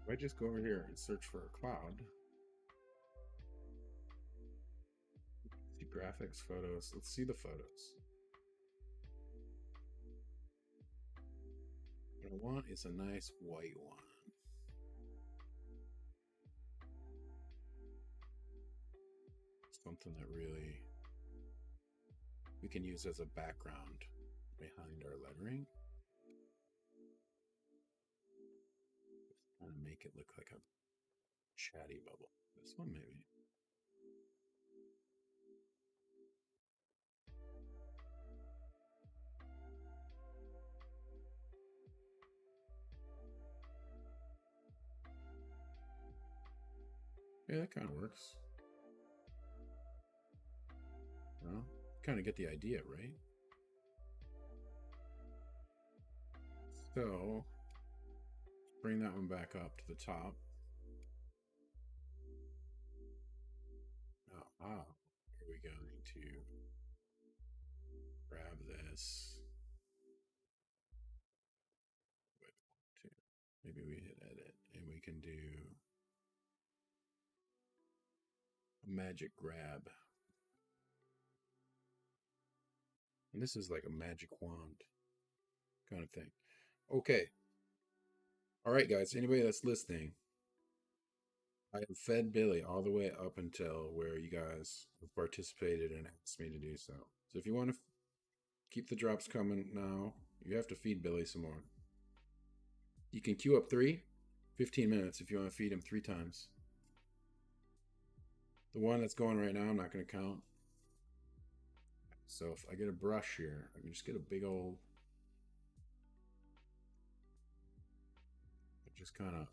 If I just go over here and search for a cloud, see graphics, photos. Let's see the photos. What I want is a nice white one. Something that really we can use as a background behind our lettering. Just kind of make it look like a chatty bubble. This one maybe. Yeah, that kind of works. Well, kind of get the idea, right? So, bring that one back up to the top. Are we going to grab this? Maybe we hit edit and we can do a magic grab. And this is like a magic wand kind of thing. Okay. All right, guys. Anybody that's listening, I have fed Billy all the way up until where you guys have participated and asked me to do so. So if you want to Keep the drops coming now. You have to feed Billy some more. You can queue up 3, 15 minutes if you want to feed him 3 times. The one that's going right now, I'm not going to count. So if I get a brush here, I can just get a big old... Just kind of...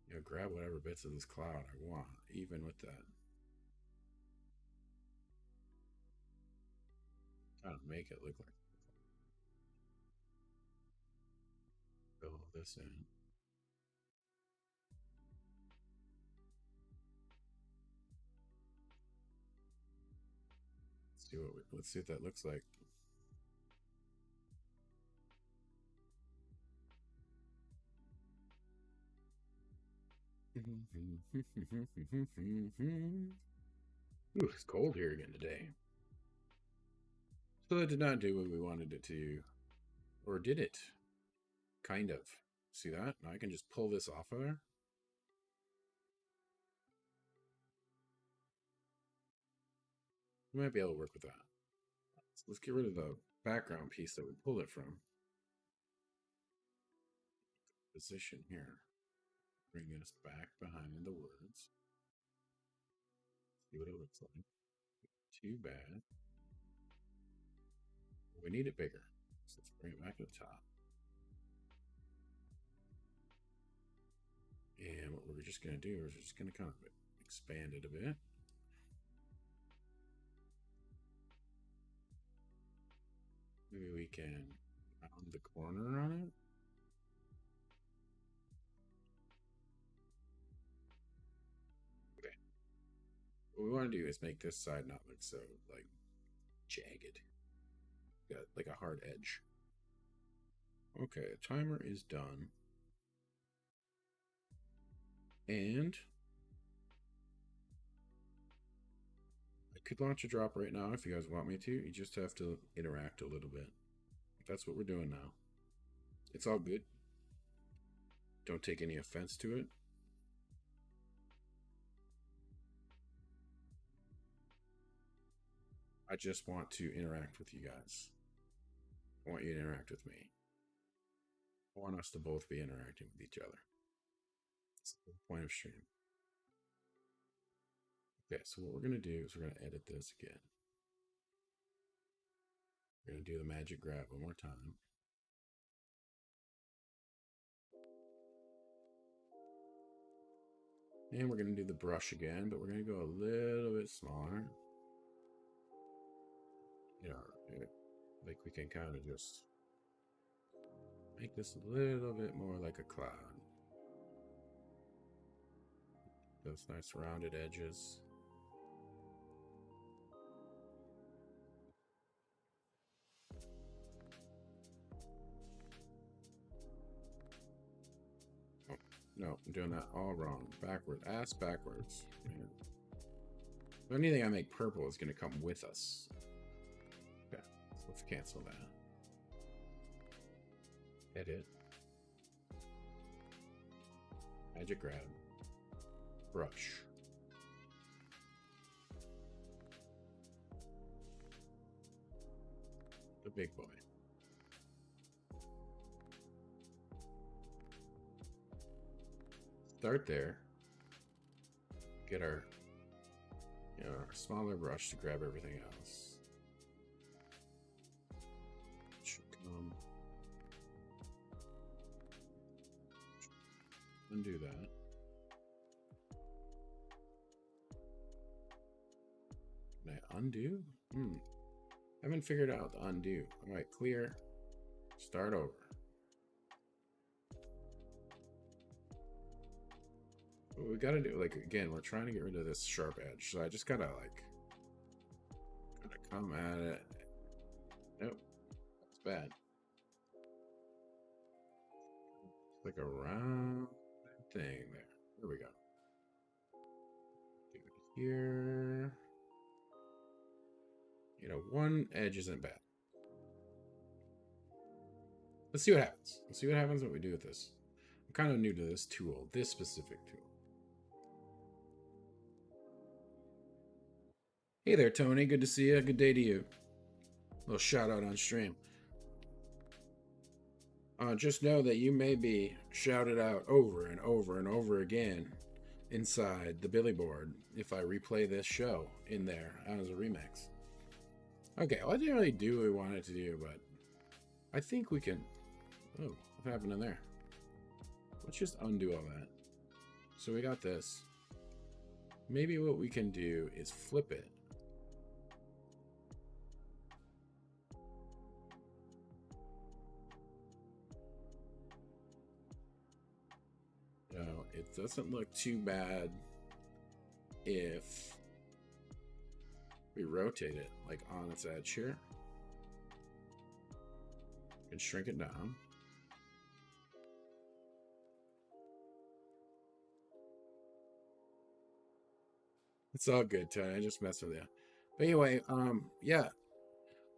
You know, grab whatever bits of this cloud I want, even with that. Kind of make it look like... Fill this in. Let's see what that looks like. Ooh, it's cold here again today. So that did not do what we wanted it to. Or did it? Kind of. See that? Now I can just pull this off of there. We might be able to work with that. So let's get rid of the background piece that we pulled it from. Position here. Bring us back behind the words. See what it looks like. Too bad. We need it bigger. So let's bring it back to the top. And what we're just going to do is we're just going to kind of expand it a bit. Maybe we can round the corner on it. Okay. What we want to do is make this side not look so like jagged. Got like a hard edge. Okay, the timer is done. And I could launch a drop right now if you guys want me to. You just have to interact a little bit. That's what we're doing now. It's all good. Don't take any offense to it. I just want to interact with you guys. I want you to interact with me. I want us to both be interacting with each other. That's the point of stream. Okay, so what we're going to do is we're going to edit this again. We're going to do the magic grab one more time. And we're going to do the brush again, but we're going to go a little bit smaller. You know, like we can kind of just make this a little bit more like a cloud. Those nice rounded edges. Oh, no, I'm doing that all wrong. Backward, ass backwards. Man. So anything I make purple is going to come with us. Okay, so let's cancel that. Edit. Magic grab. Brush. The big boy. Start there. Get our, our smaller brush to grab everything else. Should come. Undo that. Can I undo? Haven't figured out the undo. All right, clear. Start over. What we gotta do, like, again, we're trying to get rid of this sharp edge. So I just gotta, like, come at it. Nope. That's bad. Like a round thing there. There we go. Do it here. You know, one edge isn't bad. Let's see what happens. Let's see what happens when we do with this. I'm kind of new to this tool, this specific tool. Hey there, Tony. Good to see you. Good day to you. A little shout out on stream. Just know that you may be shouted out over and over and over again inside the Billy board if I replay this show in there as a remix. Okay, well, I didn't really do what we wanted to do, but I think we can... Oh, what happened in there? Let's just undo all that. So we got this. Maybe what we can do is flip it. No, it doesn't look too bad if we rotate it like on its edge here. And shrink it down. It's all good, Tony. I just messed with you. But anyway, yeah.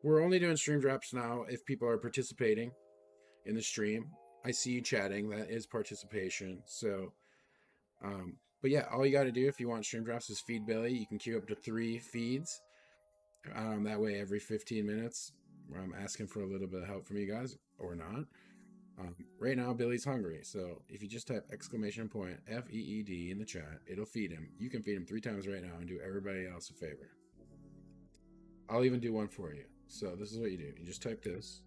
We're only doing stream drops now if people are participating in the stream. I see you chatting. That is participation. So, but yeah, all you got to do if you want stream drops is feed Billy. You can queue up to 3 feeds. That way, every 15 minutes, I'm asking for a little bit of help from you guys or not. Right now, Billy's hungry. So if you just type !FEED in the chat, it'll feed him. You can feed him 3 times right now and do everybody else a favor. I'll even do one for you. So this is what you do. You just type this.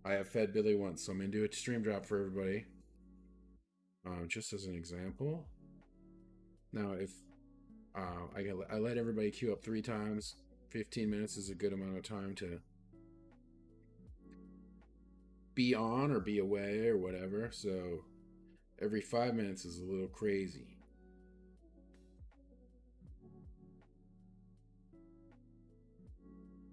I have fed Billy once, so I'm going to do a stream drop for everybody. Just as an example. Now, if I let everybody queue up 3 times, 15 minutes is a good amount of time to be on or be away or whatever. So every 5 minutes is a little crazy.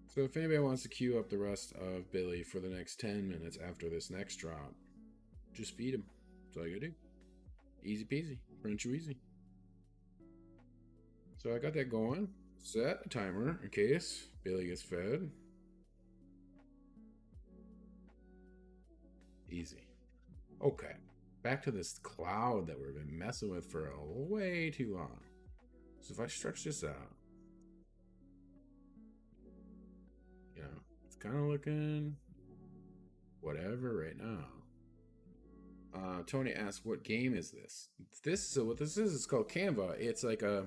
So if anybody wants to queue up the rest of Billy for the next 10 minutes after this next drop, just feed him. That's all you gotta do. Easy peasy. French easy. So I got that going. Set a timer in case Billy gets fed. Easy. Okay. Back to this cloud that we've been messing with for way too long. So if I stretch this out, you know, it's kind of looking whatever right now. Tony asked, what game is this? So what this is called Canva. It's like a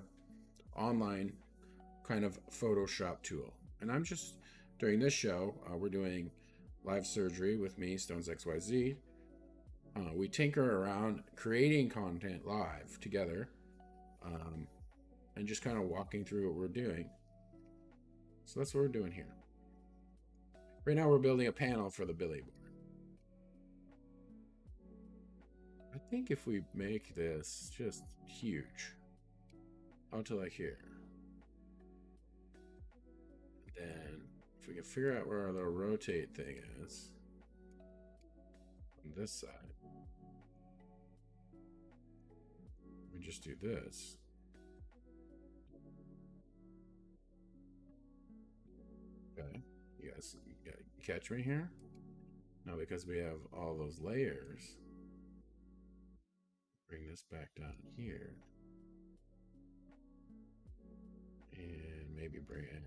online kind of Photoshop tool. And I'm just, during this show, we're doing live surgery with me, Stonesxyz. We tinker around creating content live together, and just kind of walking through what we're doing. So that's what we're doing here. Right now we're building a panel for the Billy board. I think if we make this just huge, out to like here, then if we can figure out where our little rotate thing is on this side, we just do this. Okay, you guys catch me here? Now because we have all those layers, bring this back down here. And maybe bring it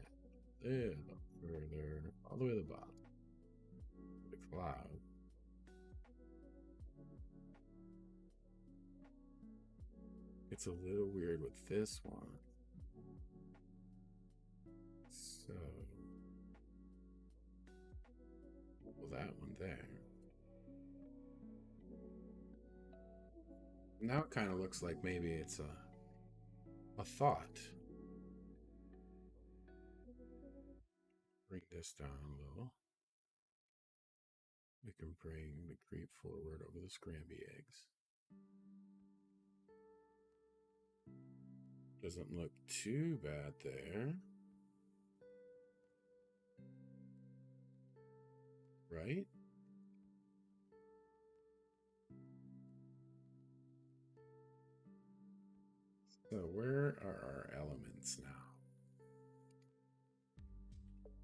a little further, all the way to the bottom. The cloud. It's a little weird with this one. So, well, that one there. Now it kind of looks like maybe it's a thought. Bring this down a little. We can bring the creep forward over the scramby eggs. Doesn't look too bad there. Right? So where are our elements now?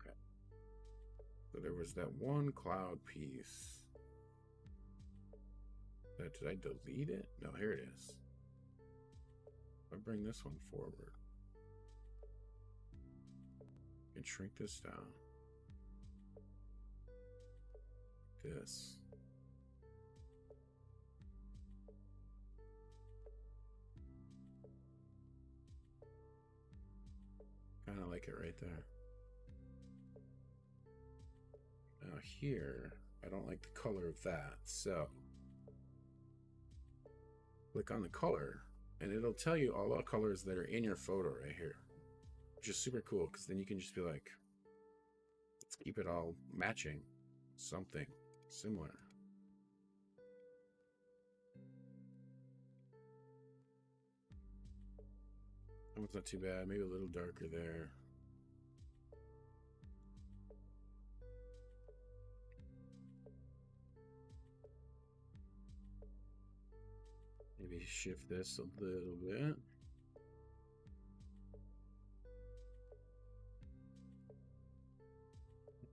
Okay. So there was that one cloud piece. Did I delete it? No, here it is. I bring this one forward. can shrink this down. This. Kind of like it right there. Now here, I don't like the color of that, so click on the color and it'll tell you all the colors that are in your photo right here, which is super cool because then you can just be like, let's keep it all matching something similar. That one's not too bad, maybe a little darker there. Maybe shift this a little bit.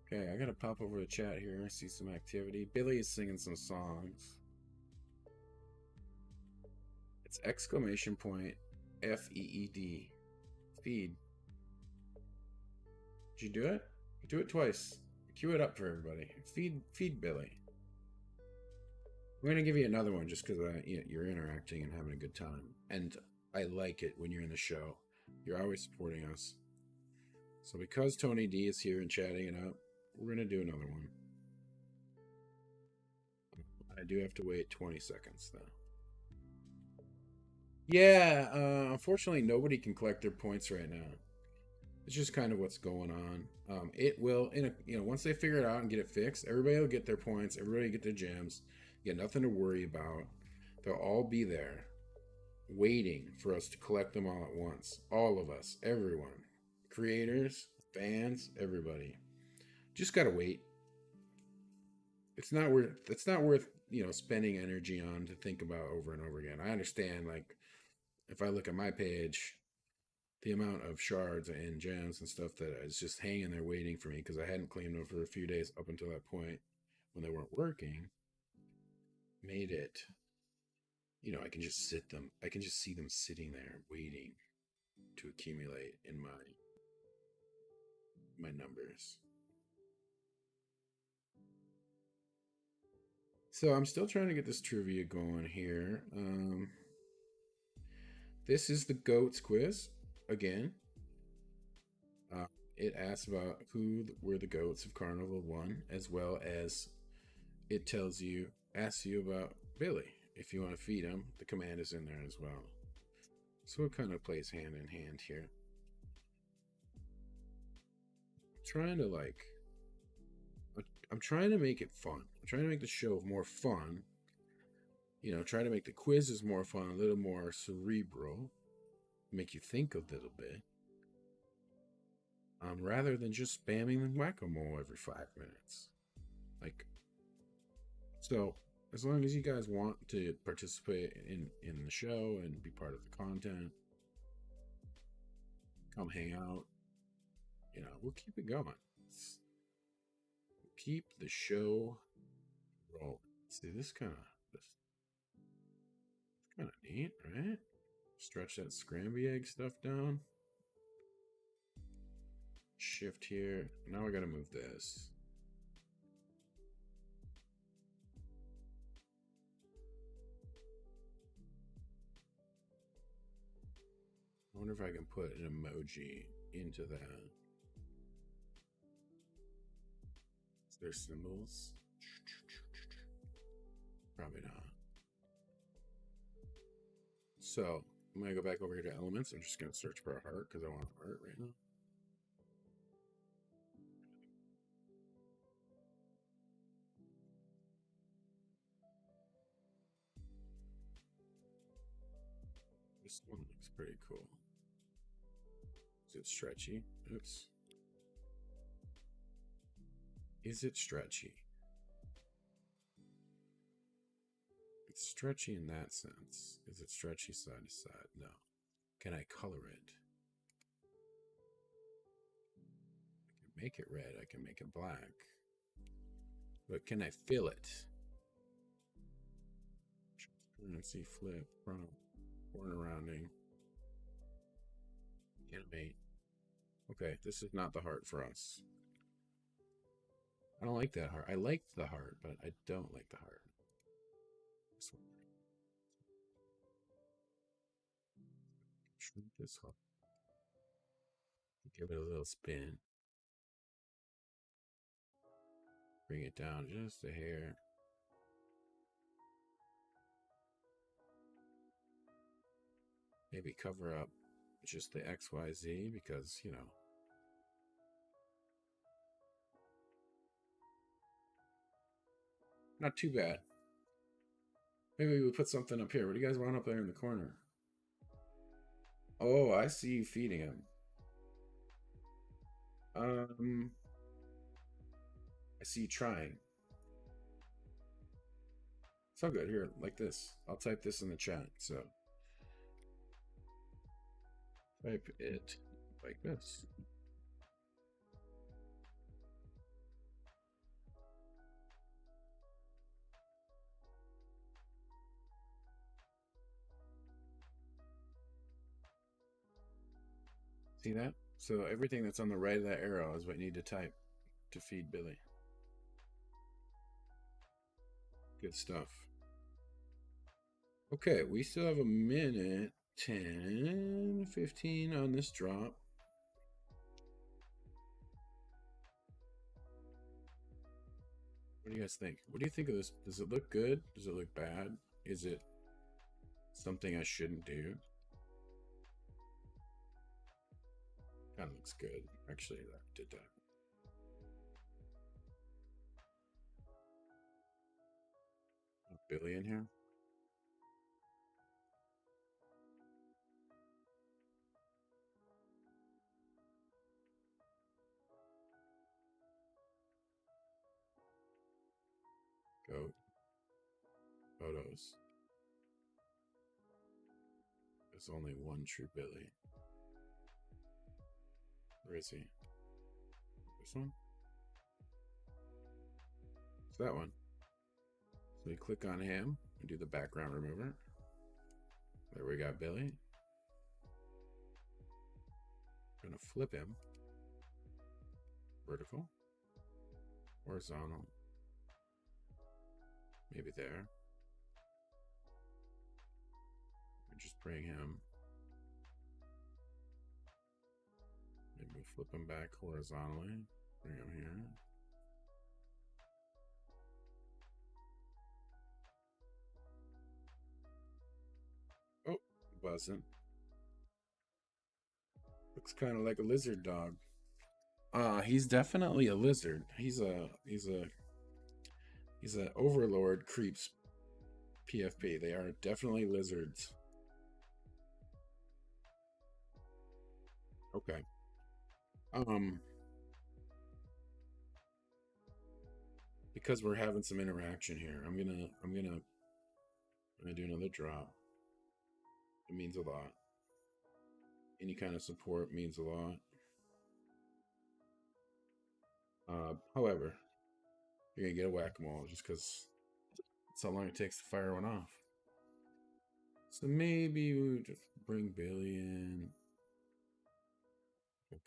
Okay, I gotta pop over the chat here, see some activity. Billy is singing some songs. It's exclamation point FEED. Feed. Did you do it? Do it twice. Cue it up for everybody. Feed Billy. I'm gonna give you another one just because you're interacting and having a good time, and I like it when you're in the show. You're always supporting us. So because Tony D is here and chatting it up, we're gonna do another one. I do have to wait 20 seconds though. Yeah, unfortunately nobody can collect their points right now. It's just kind of what's going on. It will, once they figure it out and get it fixed, everybody will get their points, everybody will get their gems. You got nothing to worry about. They'll all be there waiting for us to collect them all at once. All of us, everyone, creators, fans, everybody. Just gotta wait. It's not worth spending energy on to think about over and over again. I understand, like, if I look at my page, the amount of shards and gems and stuff that is just hanging there waiting for me because I hadn't claimed them for a few days up until that point when they weren't working, made it, I can just see them sitting there waiting to accumulate in my numbers. So I'm still trying to get this trivia going here. This is the GOATS quiz again. It asks about who were the GOATs of Carnival 1, as well as it asks you about Billy. If you want to feed him, the command is in there as well. So it kind of plays hand in hand here. I'm trying to make it fun. I'm trying to make the show more fun. Try to make the quizzes more fun, a little more cerebral, make you think a little bit. Rather than just spamming whack-a-mole every 5 minutes. So as long as you guys want to participate in the show and be part of the content, come hang out. We'll keep it going. Keep the show rolling. See, this kind of neat, right? Stretch that scramby egg stuff down. Shift here. Now I gotta move this. I wonder if I can put an emoji into that. Is there symbols? Probably not. So I'm gonna go back over here to elements. I'm just gonna search for a heart because I want a heart right now. This one looks pretty cool. Is it stretchy? Oops. Is it stretchy? It's stretchy in that sense. Is it stretchy side to side? No. Can I color it? I can make it red. I can make it black. But can I fill it? Transparency, flip, front, corner rounding, animate. Okay, this is not the heart for us. I don't like that heart. I like the heart, but I don't like the heart. This one. Shrink this one. Give it a little spin. Bring it down just a hair. Maybe cover up just the XYZ because, you know. Not too bad. Maybe we put something up here. What do you guys want up there in the corner? Oh, I see you feeding him. I see you trying. So good. Here, like this. I'll type this in the chat. So type it like this. See that? So everything that's on the right of that arrow is what you need to type to feed Billy. Good stuff. Okay, we still have a minute 10, 15 on this drop. What do you guys think? What do you think of this? Does it look good? Does it look bad? Is it something I shouldn't do? Kind of looks good. Actually, that did that. Billy in here? Go. Photos. There's only one true Billy. Where is he? This one? It's that one. So you click on him and do the background remover. There we got Billy. I'm gonna flip him. Vertical. Horizontal. Maybe there. And just bring him. Maybe flip him back horizontally. Bring him here. Oh, wasn't. Looks kind of like a lizard dog. He's definitely a lizard. He's a overlord creeps PFP. They are definitely lizards. Okay. Because we're having some interaction here, I'm gonna do another drop. It means a lot. Any kind of support means a lot. However, you're gonna get a whack-a-mole just because that's how long it takes to fire one off. So maybe we would just bring Billy in.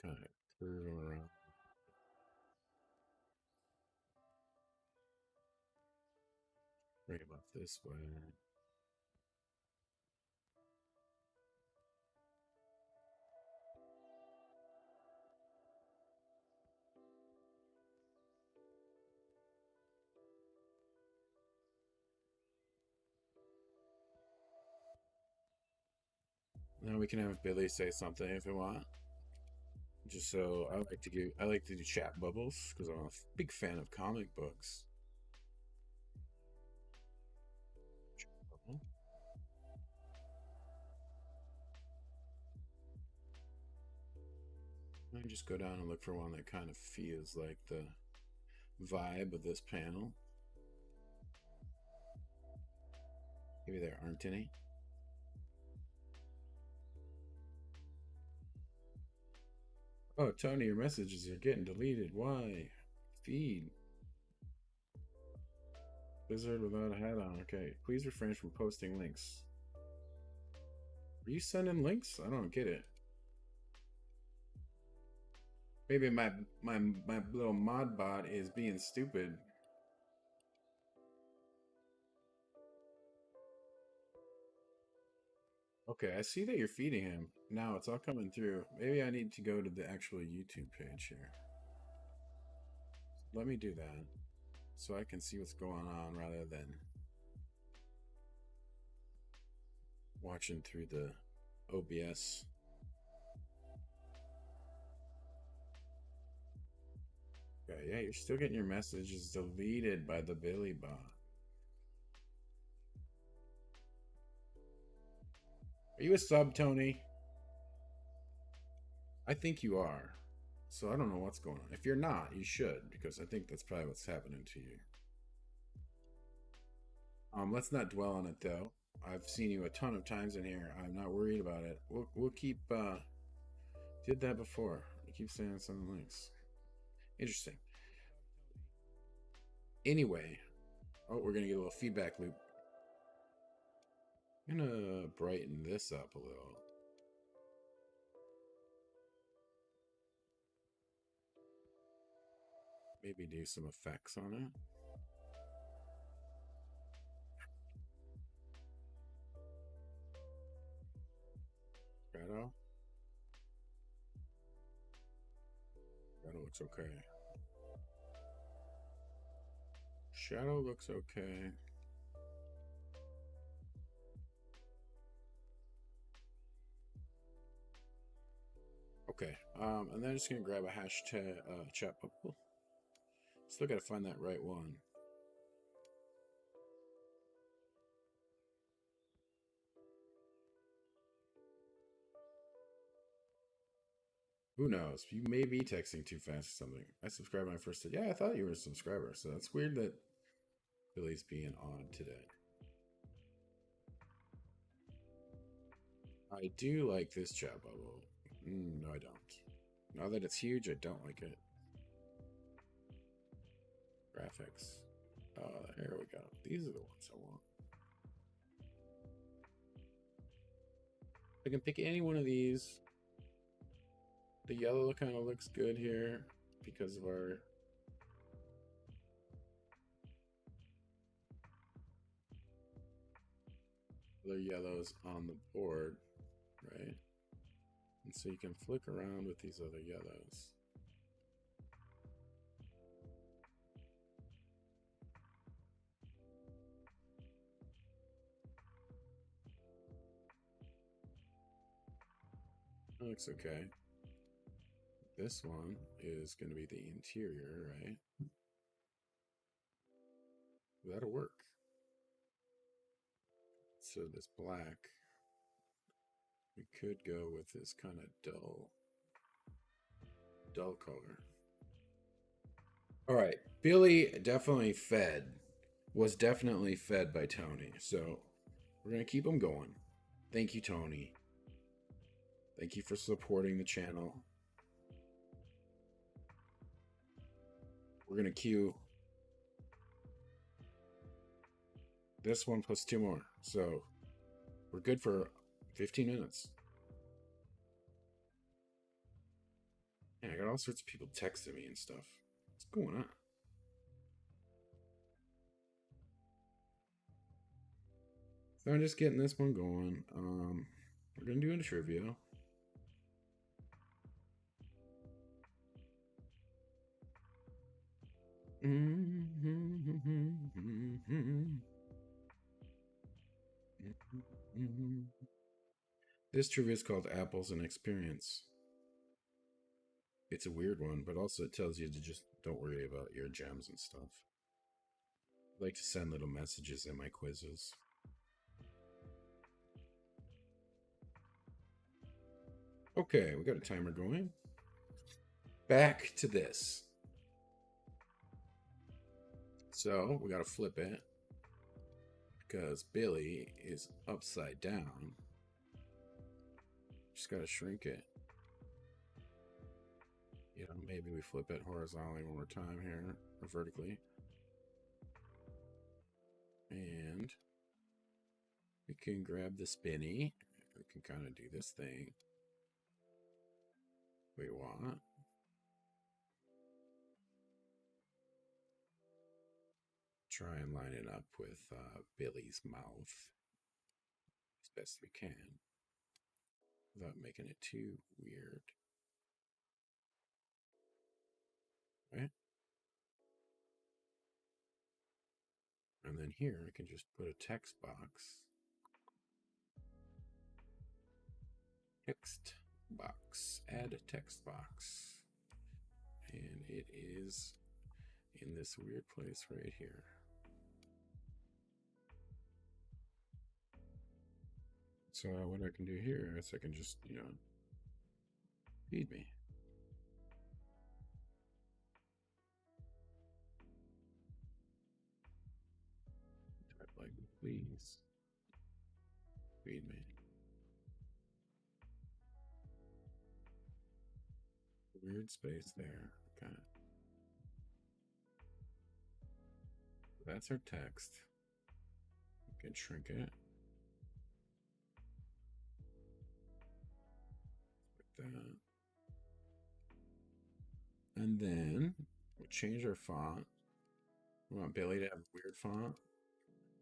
Kind of curve him around. Bring him up this way. Now we can have Billy say something if we want. Just so I like to do chat bubbles because I'm a big fan of comic books. I can just go down and look for one that kind of feels like the vibe of this panel. Maybe there aren't any. Oh, Tony, your messages are getting deleted. Why? Feed. Wizard without a hat on. Okay, please refrain from posting links. Are you sending links? I don't get it. Maybe my little mod bot is being stupid. Okay, I see that you're feeding him. Now it's all coming through. Maybe I need to go to the actual YouTube page here. Let me do that so I can see what's going on rather than watching through the OBS. Okay, yeah, you're still getting your messages deleted by the Billy bot. Are you a sub, Tony? I think you are. So I don't know what's going on. If you're not, you should, because I think that's probably what's happening to you. Let's not dwell on it though. I've seen you a ton of times in here. I'm not worried about it. We'll keep did that before. I keep saying some links. Interesting. Anyway, oh, we're gonna get a little feedback loop. I'm gonna brighten this up a little. Maybe do some effects on it. Shadow. Shadow looks okay. Shadow looks okay. Okay, and then I'm just gonna grab a hashtag chat bubble. Still gotta find that right one. Who knows? You may be texting too fast or something. I subscribed when I first said, yeah, I thought you were a subscriber. So that's weird that Billy's being on today. I do like this chat bubble. No, I don't. Now that it's huge, I don't like it. Graphics. Here we go. These are the ones I want. I can pick any one of these. The yellow kind of looks good here because of our other yellows on the board, right? And so you can flick around with these other yellows. That looks okay. This one is going to be the interior, right? That'll work. So this black, we could go with this kind of dull color. All right, Billy definitely was definitely fed by Tony. So we're going to keep him going. Thank you, Tony. Thank you for supporting the channel. We're going to queue this one plus 2 more. So we're good for 15 minutes. Yeah, I got all sorts of people texting me and stuff. What's going on? So I'm just getting this one going. We're going to do a trivia. This trivia is called Apples and Experience. It's a weird one, but also it tells you to just don't worry about your gems and stuff. I like to send little messages in my quizzes. Okay, we got a timer going. Back to this. So we got to flip it because Billy is upside down. Just got to shrink it. You know, maybe we flip it horizontally one more time here, or vertically. And we can grab the spinny. We can kind of do this thing we want. try and line it up with Billy's mouth as best we can without making it too weird. Right? And then here I can just put a text box. Text box. Add a text box. And it is in this weird place right here. So what I can do here is I can just, feed me. Type like, please feed me. Weird space there. Okay. That's our text. We can shrink it. Like that. And then we'll change our font. We want Billy to have a weird font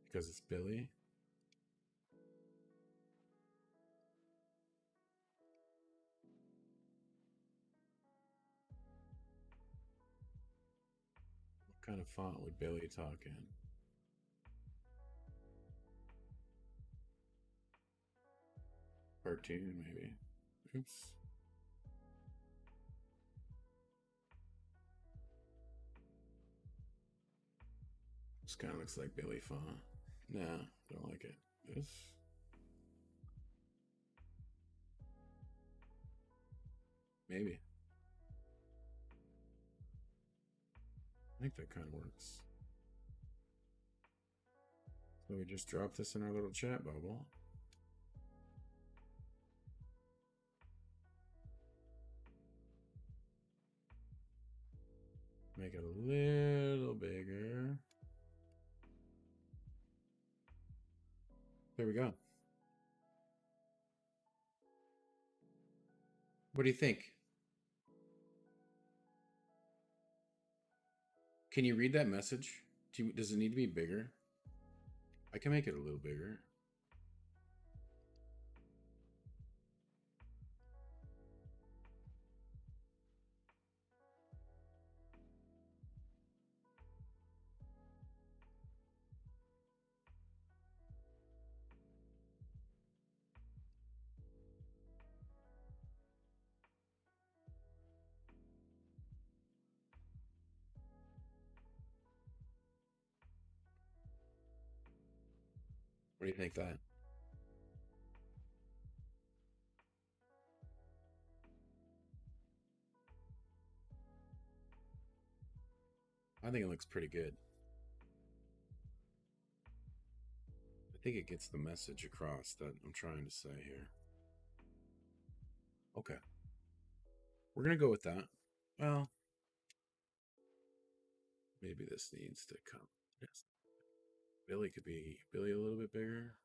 because it's Billy. What kind of font would Billy talk in? Cartoon, maybe. Oops. This kind of looks like Billy font. Nah, don't like it. This. Maybe. I think that kind of works. So we just drop this in our little chat bubble. Make it a little bigger. There we go. What do you think? Can you read that message? Does it need to be bigger? I can make it a little bigger. What do you think that? I think it looks pretty good. I think it gets the message across that I'm trying to say here. Okay. We're going to go with that. Well, maybe this needs to come. Yes. Billy could be Billy a little bit bigger.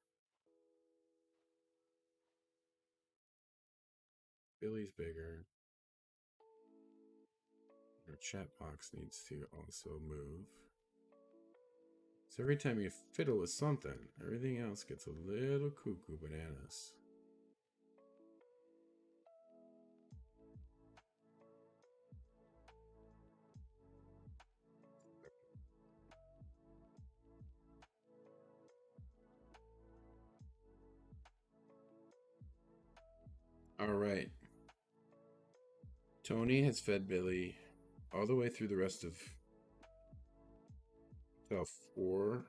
Billy's bigger. Our chat box needs to also move. So every time you fiddle with something, everything else gets a little cuckoo bananas. All right. Tony has fed Billy all the way through the rest of till 4:45.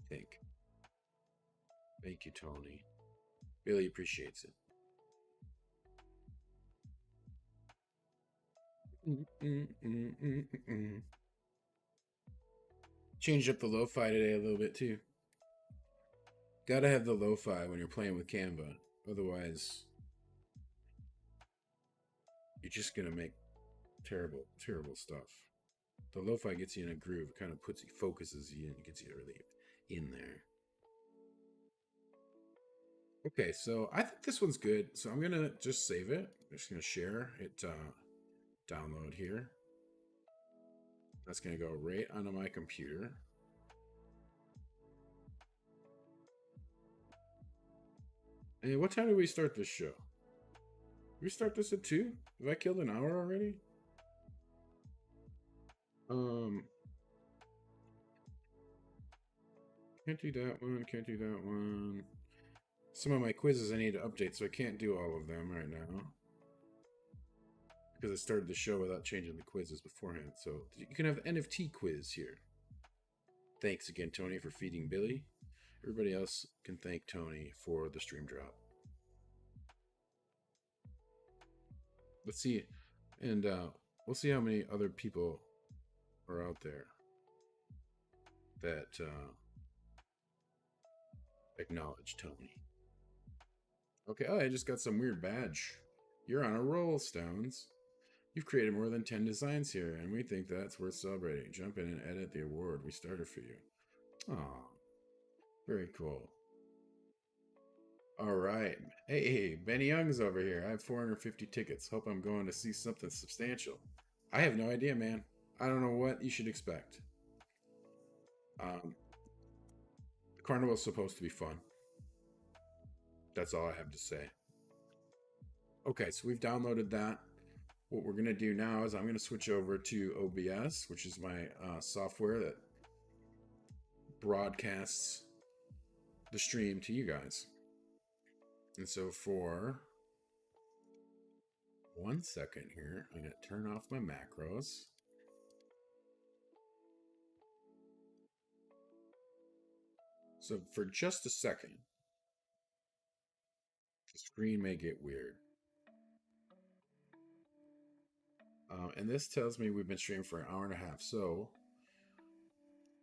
I think. Thank you, Tony. Billy appreciates it. Changed up the lo-fi today a little bit too. Gotta have the lo-fi when you're playing with Canva. Otherwise, you're just gonna make terrible, terrible stuff. The lo-fi gets you in a groove, kind of focuses you and gets you really in there. Okay, so I think this one's good. So I'm gonna just save it. I'm just gonna share it. download here. That's going to go right onto my computer. Hey, what time did we start this show? Did we start this at 2? Have I killed an hour already? Can't do that one, can't do that one. Some of my quizzes I need to update, so I can't do all of them right now. Because I started the show without changing the quizzes beforehand. So you can have NFT quiz here. Thanks again, Tony, for feeding Billy. Everybody else can thank Tony for the stream drop. Let's see. And we'll see how many other people are out there that acknowledge Tony. Okay, oh, I just got some weird badge. You're on a roll, Stones. You've created more than 10 designs here, and we think that's worth celebrating. Jump in and edit the award we started for you. Aw, very cool. All right. Hey, Benny Young's over here. I have 450 tickets. Hope I'm going to see something substantial. I have no idea, man. I don't know what you should expect. The carnival's supposed to be fun. That's all I have to say. Okay, so we've downloaded that. What we're going to do now is I'm going to switch over to OBS, which is my software that broadcasts the stream to you guys. And so for 1 second here, I'm going to turn off my macros. So for just a second, the screen may get weird. And this tells me we've been streaming for an hour and a half. So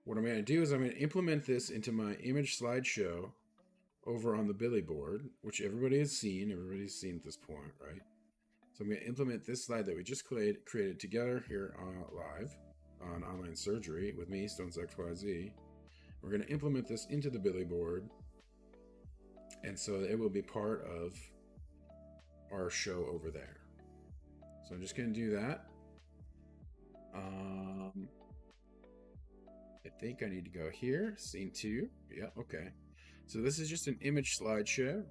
what I'm going to do is I'm going to implement this into my image slideshow over on the Billy board, which everybody has seen. Everybody's seen at this point, right? So I'm going to implement this slide that we just created together here live on Online Surgery with me, Stonesxyz. We're going to implement this into the Billy board, and so it will be part of our show over there. So I'm just going to do that. I think I need to go here, scene 2. Yeah, okay. So this is just an image slideshow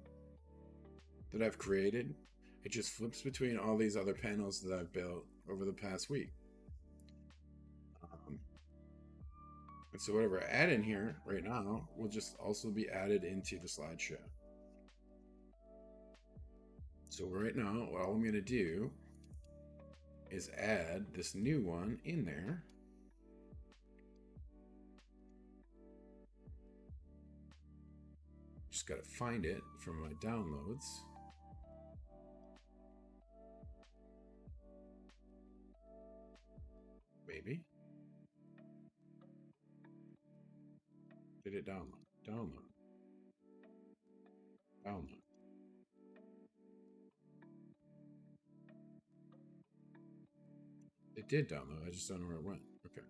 that I've created. It just flips between all these other panels that I've built over the past week. And so whatever I add in here right now will just also be added into the slideshow. So right now, what all I'm going to do is add this new one in there. Just got to find it from my downloads. Maybe. Did it download? Download. It did download. I just don't know where it went. Okay.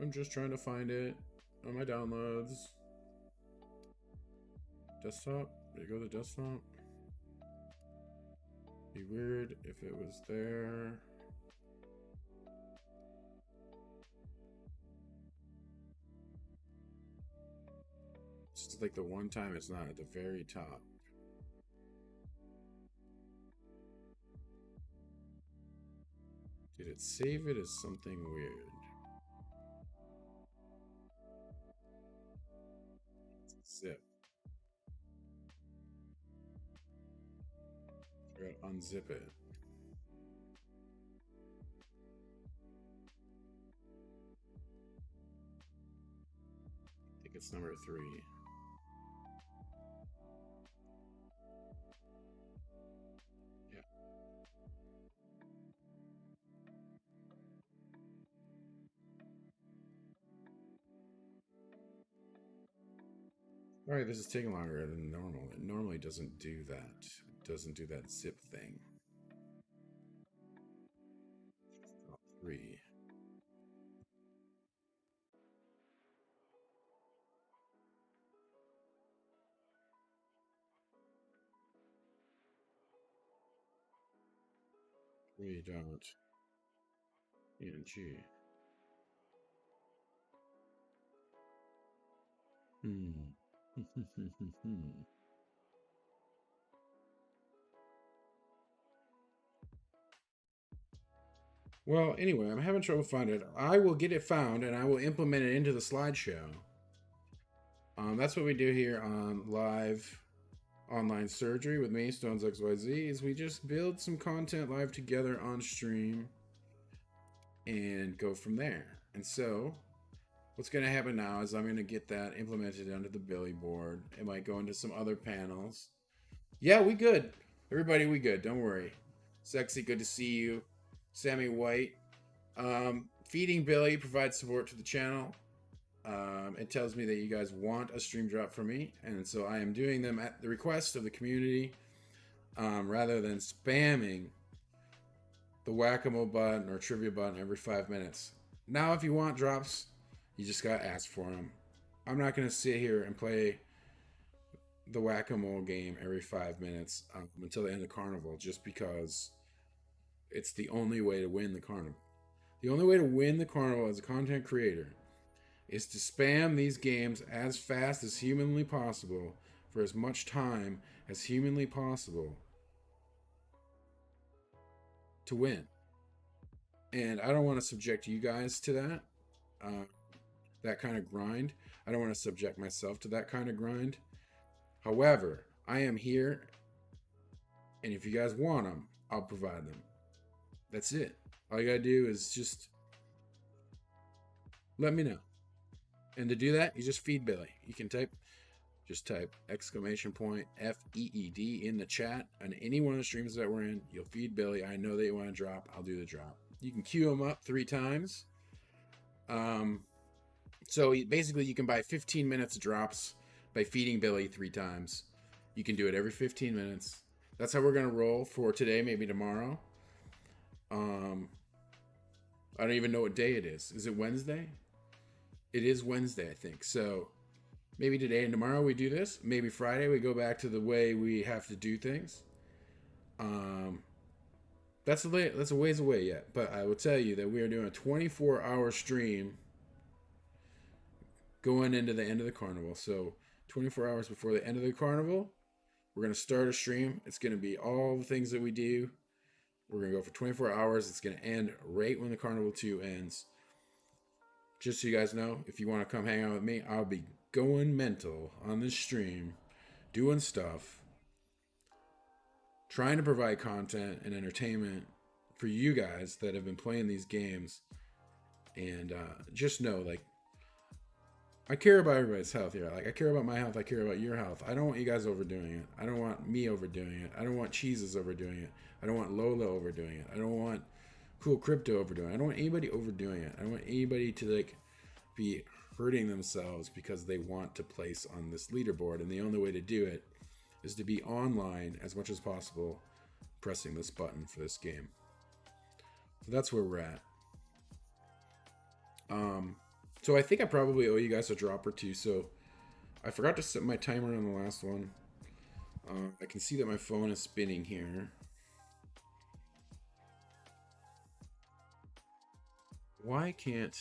I'm just trying to find it on my downloads. Desktop? Did it go to desktop? Be weird if it was there. It's like the one time it's not at the very top. Did it save it as something weird? Zip. Forgot to unzip it. I think it's number 3. Yeah. All right, this is taking longer than normal. It normally doesn't do that. It doesn't do that zip thing. 3. 3.ng. Hmm. Well, anyway, I'm having trouble finding it. I will get it found and I will implement it into the slideshow. That's what we do here on live online surgery with me, Stonesxyz. Is we just build some content live together on stream and go from there. And so, what's going to happen now is I'm going to get that implemented onto the Billy board. It might go into some other panels. Yeah, we good. Everybody, we good. Don't worry. Sexy, good to see you. Sammy White. Feeding Billy provides support to the channel. It tells me that you guys want a stream drop from me, and so I am doing them at the request of the community, rather than spamming the whack-a-mole button or trivia button every 5 minutes. Now, if you want drops, you just gotta ask for them. I'm not gonna sit here and play the whack-a-mole game every 5 minutes until the end of the carnival, just because it's the only way to win the carnival. The only way to win the carnival as a content creator is to spam these games as fast as humanly possible for as much time as humanly possible to win. And I don't want to subject you guys to that kind of grind. I don't want to subject myself to that kind of grind. However, I am here, and if you guys want them, I'll provide them. That's it. All you gotta do is just let me know. And to do that, you just feed Billy. You can type exclamation point FEED in the chat on any one of the streams that we're in. You'll feed Billy. I know that you want to drop. I'll do the drop. You can queue him up 3 times. So basically, you can buy 15 minutes of drops by feeding Billy 3 times. You can do it every 15 minutes. That's how we're going to roll for today, maybe tomorrow. I don't even know what day it is. Is it Wednesday? It is Wednesday, I think. So maybe today and tomorrow we do this. Maybe Friday we go back to the way we have to do things. That's a ways away yet. But I will tell you that we are doing a 24-hour stream going into the end of the carnival. So 24 hours before the end of the carnival, we're going to start a stream. It's going to be all the things that we do. We're going to go for 24 hours. It's going to end right when the Carnival 2 ends. Just so you guys know, if you want to come hang out with me, I'll be going mental on this stream, doing stuff, trying to provide content and entertainment for you guys that have been playing these games. And just know, like, I care about everybody's health here. Like, I care about my health. I care about your health. I don't want you guys overdoing it. I don't want me overdoing it. I don't want Cheeses overdoing it. I don't want Lola overdoing it. I don't want Cool Crypto overdoing it. I don't want anybody overdoing it. I don't want anybody to, like, be hurting themselves because they want to place on this leaderboard. And the only way to do it is to be online as much as possible, pressing this button for this game. So that's where we're at. So I think I probably owe you guys a drop or two. So I forgot to set my timer on the last one. I can see that my phone is spinning here. Why can't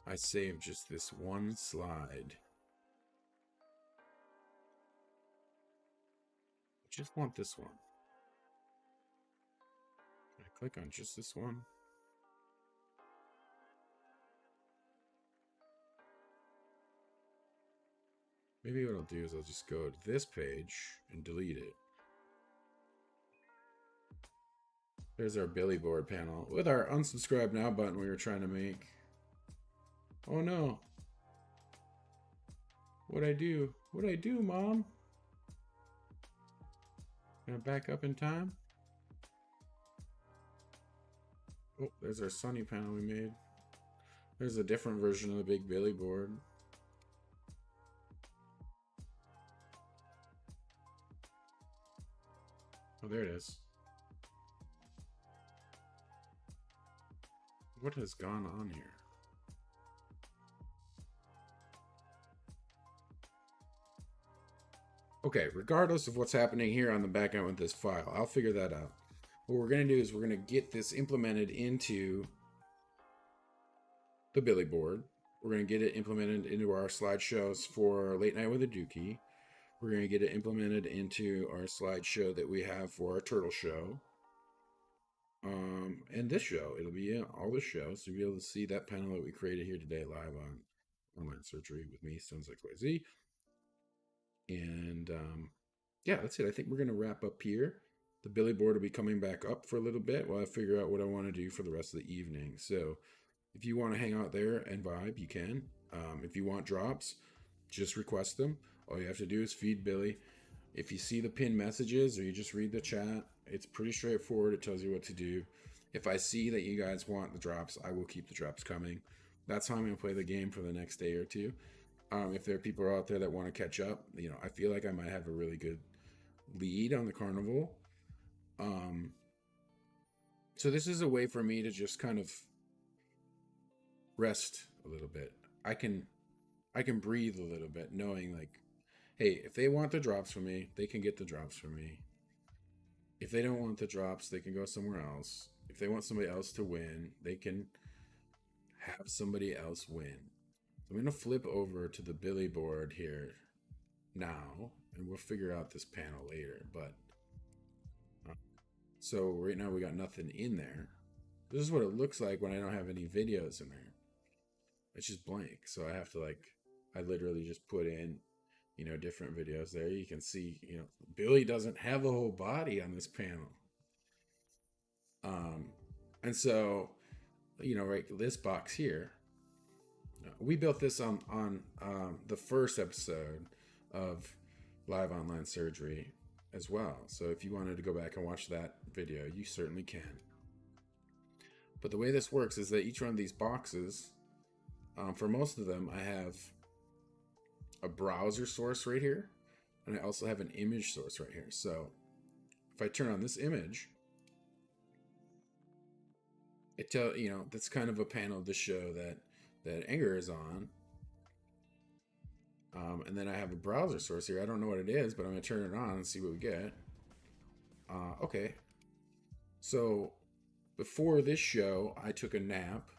I save just this one slide? I just want this one. Can I click on just this one? Maybe what I'll do is I'll just go to this page and delete it. There's our Billy board panel with our unsubscribe now button we were trying to make. Oh no. What'd I do? What'd I do, Mom? Can I back up in time? Oh, there's our Sunny panel we made. There's a different version of the big Billy board. Oh, there it is. What has gone on here? Okay, regardless of what's happening here on the back end with this file, I'll figure that out. what we're going to do is we're going to get this implemented into the Billy board. We're going to get it implemented into our slideshows for Late Night with a Dookie. We're going to get it implemented into our slideshow that we have for our turtle show. And this show, it'll be in all the shows. So you'll be able to see that panel that we created here today live on Online Surgery with me, Stonesxyz. And yeah, that's it. I think we're going to wrap up here. The Billy board will be coming back up for a little bit while I figure out what I want to do for the rest of the evening. So if you want to hang out there and vibe, you can. If you want drops, just request them. All you have to do is feed Billy. If you see the pinned messages or you just read the chat, it's pretty straightforward. It tells you what to do. If I see that you guys want the drops, I will keep the drops coming. That's how I'm going to play the game for the next day or two. If there are people out there that want to catch up, I feel like I might have a really good lead on the carnival. So this is a way for me to just kind of rest a little bit. I can breathe a little bit, knowing like, hey, if they want the drops from me, they can get the drops from me. If they don't want the drops, they can go somewhere else. If they want somebody else to win, they can have somebody else win. So I'm going to flip over to the Billy board here now, and we'll figure out this panel later. But so right now we got nothing in there. This is what it looks like when I don't have any videos in there. It's just blank. So I have to I literally just put in, different videos there. You can see, Billy doesn't have a whole body on this panel. And so, right, this box here, we built this on the first episode of Live Online Surgery as well. So if you wanted to go back and watch that video, you certainly can. But the way this works is that each one of these boxes, for most of them, I have a browser source right here, and I also have an image source right here. So if I turn on this image, that's kind of a panel to show that Anger is on. And then I have a browser source here. I don't know what it is, but I'm going to turn it on and see what we get. Okay. So before this show, I took a nap.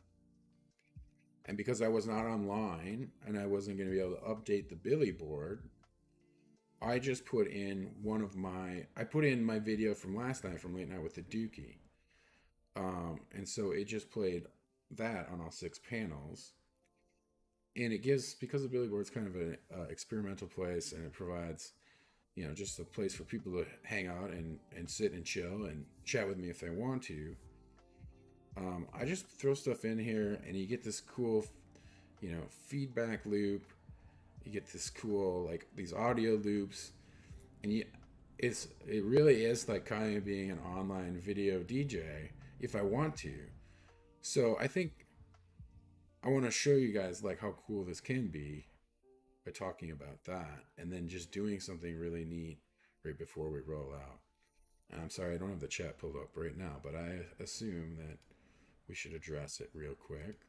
And because I was not online and I wasn't going to be able to update the Billy board, I just put in I put in my video from last night from Late Night with the Dookie. And so it just played that on all 6 panels. And it gives, because the Billy board's kind of an experimental place, and it provides, just a place for people to hang out and sit and chill and chat with me if they want to. I just throw stuff in here, and you get this cool, feedback loop. You get this cool, these audio loops, and it really is like kind of being an online video DJ if I want to. So I think I want to show you guys how cool this can be by talking about that, and then just doing something really neat right before we roll out. And I'm sorry I don't have the chat pulled up right now, but I assume that we should address it real quick.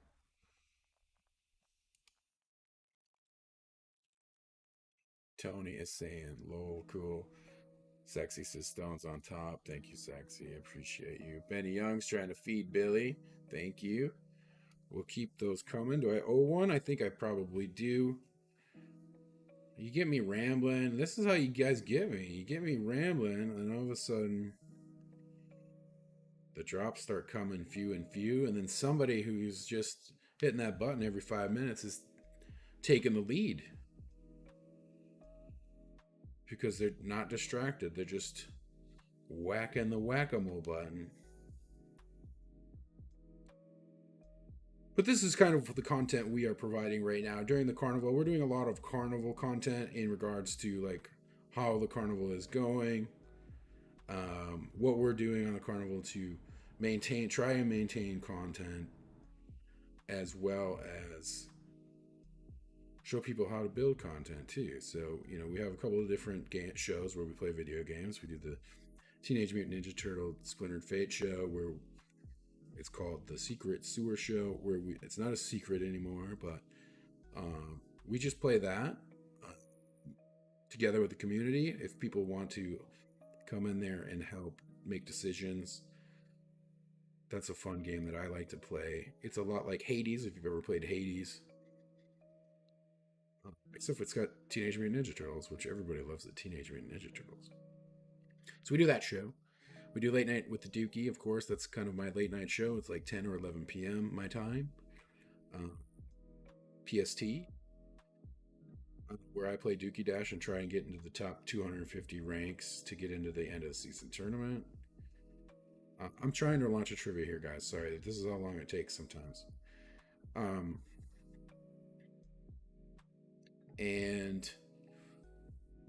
Tony is saying, lol, cool. Sexy says Stones on top. Thank you, Sexy. I appreciate you. Benny Young's trying to feed Billy. Thank you. We'll keep those coming. Do I owe one? I think I probably do. You get me rambling. This is how you guys get me. You get me rambling, and all of a sudden, the drops start coming few and few, and then somebody who's just hitting that button every 5 minutes is taking the lead. Because they're not distracted. They're just whacking the whack-a-mole button. But this is kind of the content we are providing right now. During the carnival, we're doing a lot of carnival content in regards to how the carnival is going, what we're doing on the carnival to try and maintain content, as well as show people how to build content too. So, we have a couple of different shows where we play video games. We do the Teenage Mutant Ninja Turtle Splintered Fate show, where it's called the Secret Sewer Show, where it's not a secret anymore, but we just play that together with the community. If people want to come in there and help make decisions. That's a fun game that I like to play. It's a lot like Hades, if you've ever played Hades. Except it's got Teenage Mutant Ninja Turtles, which everybody loves the Teenage Mutant Ninja Turtles. So we do that show. We do Late Night with the Dookie, of course. That's kind of my late night show. It's like 10 or 11 p.m. my time. PST. Where I play Dookie Dash and try and get into the top 250 ranks to get into the end of the season tournament. I'm trying to launch a trivia here, guys. Sorry, this is how long it takes sometimes. And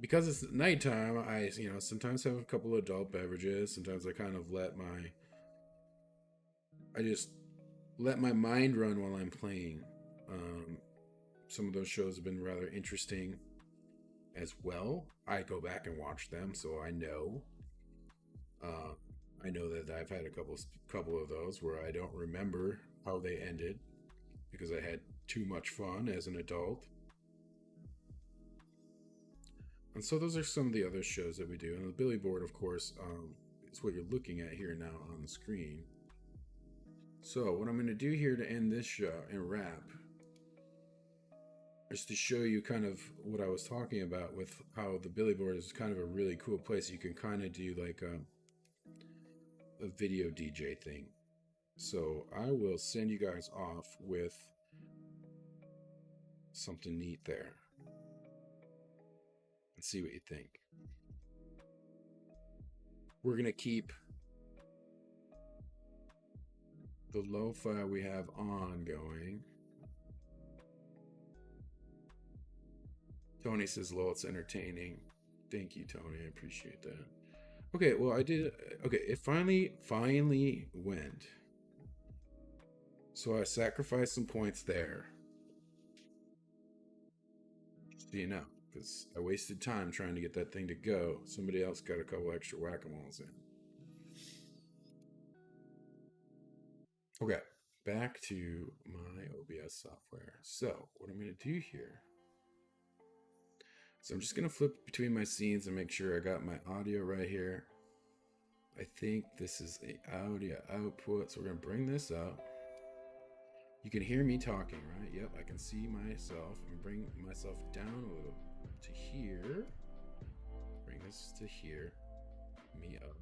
because it's nighttime, I sometimes have a couple of adult beverages. Sometimes I kind of just let my mind run while I'm playing. Some of those shows have been rather interesting as well. I go back and watch them, so I know. I know that I've had a couple of those where I don't remember how they ended because I had too much fun as an adult. And so those are some of the other shows that we do. And the Billy Board, of course, is what you're looking at here now on the screen. So what I'm going to do here to end this show and wrap is to show you kind of what I was talking about with how the Billy Board is kind of a really cool place. You can kind of do like a video DJ thing. So I will send you guys off with something neat there. And see what you think. We're going to keep the lo-fi we have on going. Tony says, "Lol, it's entertaining." Thank you, Tony. I appreciate that. Okay, well, I did. Okay, it finally went. So I sacrificed some points there. Just so you know. Because I wasted time trying to get that thing to go. Somebody else got a couple extra whack-a-moles in. Okay, back to my OBS software. So, what I'm going to do here. So I'm just going to flip between my scenes and make sure I got my audio right here. I think this is the audio output. So we're going to bring this up. You can hear me talking, right? Yep, I can see myself. I'm bring myself down a little to here. Bring this to here. Me up.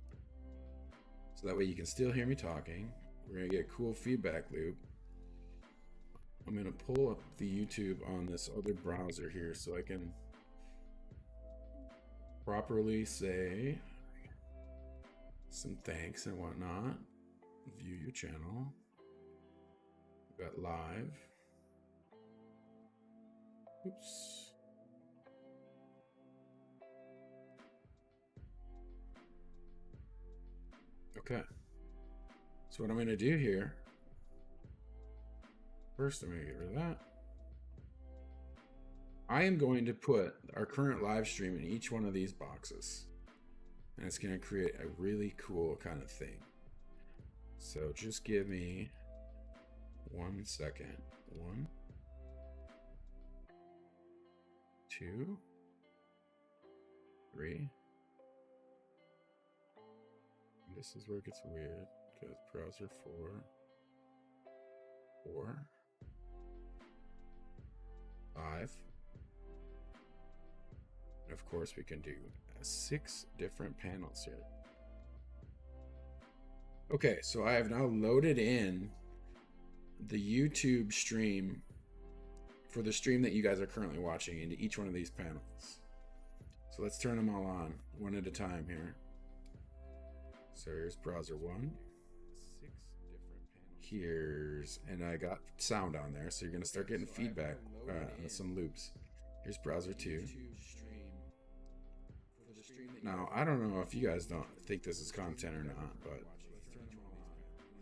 So that way you can still hear me talking. We're going to get a cool feedback loop. I'm going to pull up the YouTube on this other browser here so I can properly say some thanks and whatnot. View your channel. We've got live. Oops. Okay. So what I'm going to do here, first I'm going to get rid of that. I am going to put our current live stream in each one of these boxes. And it's going to create a really cool kind of thing. So just give me 1 second. 1, 2, 3. This is where it gets weird because browser 4, 5. And of course we can do 6 different panels here. Okay, so I have now loaded in the YouTube stream for the stream that you guys are currently watching into each one of these panels. So let's turn them all on one at a time here. So here's browser 1. 6 different panels. Here's, and I got sound on there, so you're gonna start getting feedback, some loops. Here's browser 2. Now, I don't know if you guys don't think this is content or not, but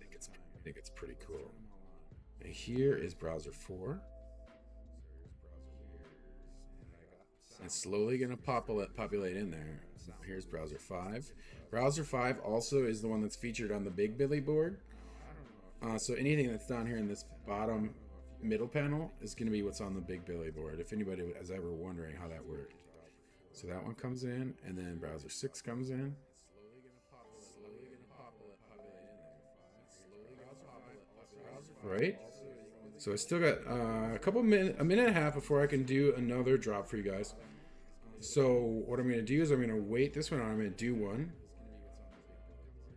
I think it's pretty cool. And here is browser 4. And it's slowly going to populate in there. So here's browser 5. Browser 5 also is the one that's featured on the Big Billy board. So anything that's down here in this bottom middle panel is going to be what's on the Big Billy board, if anybody is ever wondering how that worked. So that one comes in, and then browser 6 comes in. right? So I still got a minute and a half before I can do another drop for you guys. So what I'm gonna do is I'm gonna wait this one out. I'm gonna do one.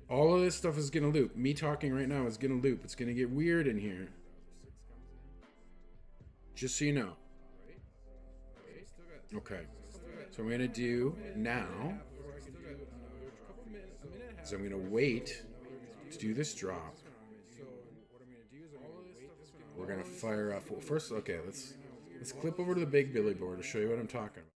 All of this stuff is gonna loop. Me talking right now is gonna loop. It's gonna get weird in here. Just so you know. Okay. So I'm gonna do now. So I'm gonna wait to do this drop. We're gonna fire off. Well, first, okay, let's clip over to the big Billy board to show you what I'm talking about.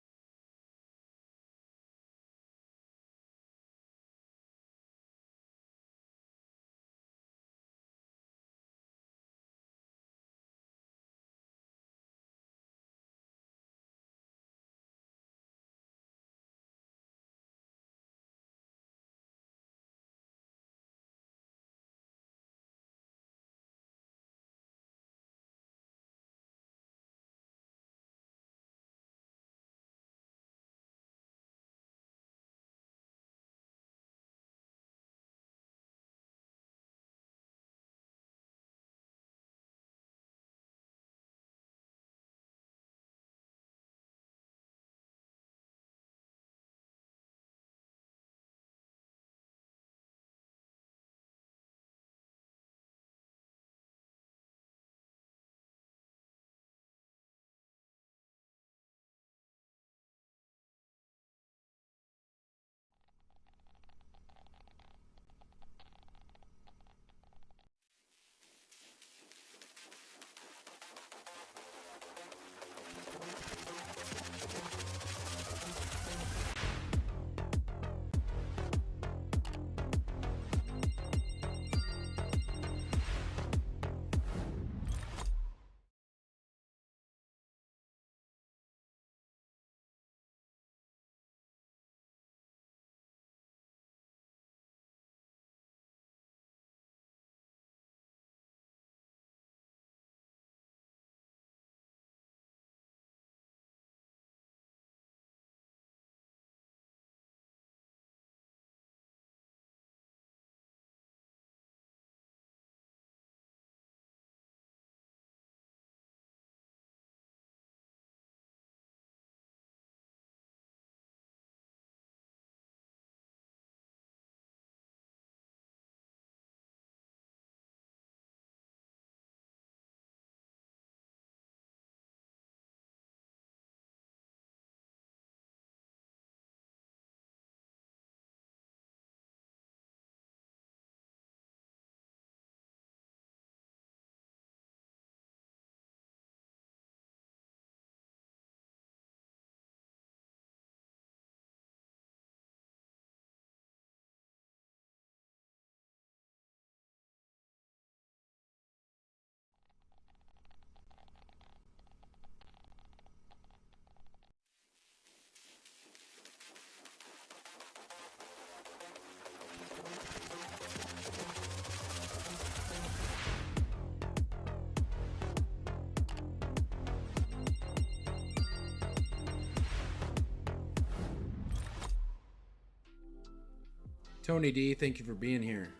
Tony D, thank you for being here.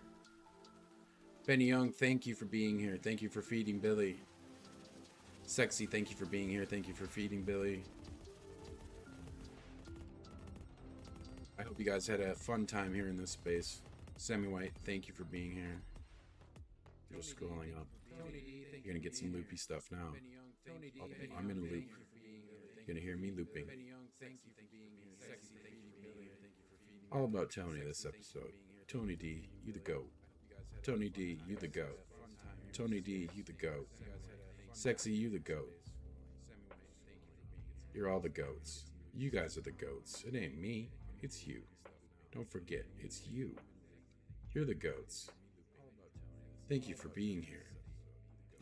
Benny Young, thank you for being here. Thank you for feeding Billy. Sexy, thank you for being here. Thank you for feeding Billy. I hope you guys had a fun time here in this space. Sammy White, thank you for being here. Just scrolling up. You're gonna get some loopy stuff now. I'm in a loop. You're gonna hear me looping. All about Tony this episode. Tony D, you the GOAT. Tony D, you the GOAT. Tony D, you the GOAT. Sexy, you the GOAT. You're all the GOATs. You guys are the GOATs. It ain't me, it's you. Don't forget, it's you. You're the GOATs. Thank you for being here.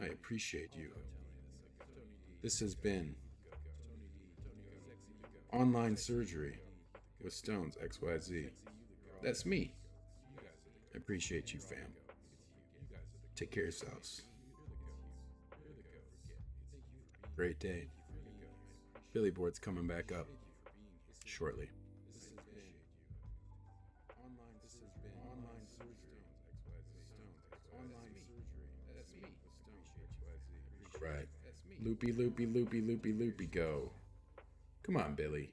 I appreciate you. This has been Online Surgery with Stonesxyz. That's me. I appreciate you, fam. Take care of yourselves. Great day. Billy Board's coming back up shortly. Online surgery. That's me. Right. Loopy, loopy, loopy, loopy, loopy, go. Come on, Billy.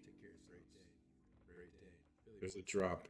There's a drop.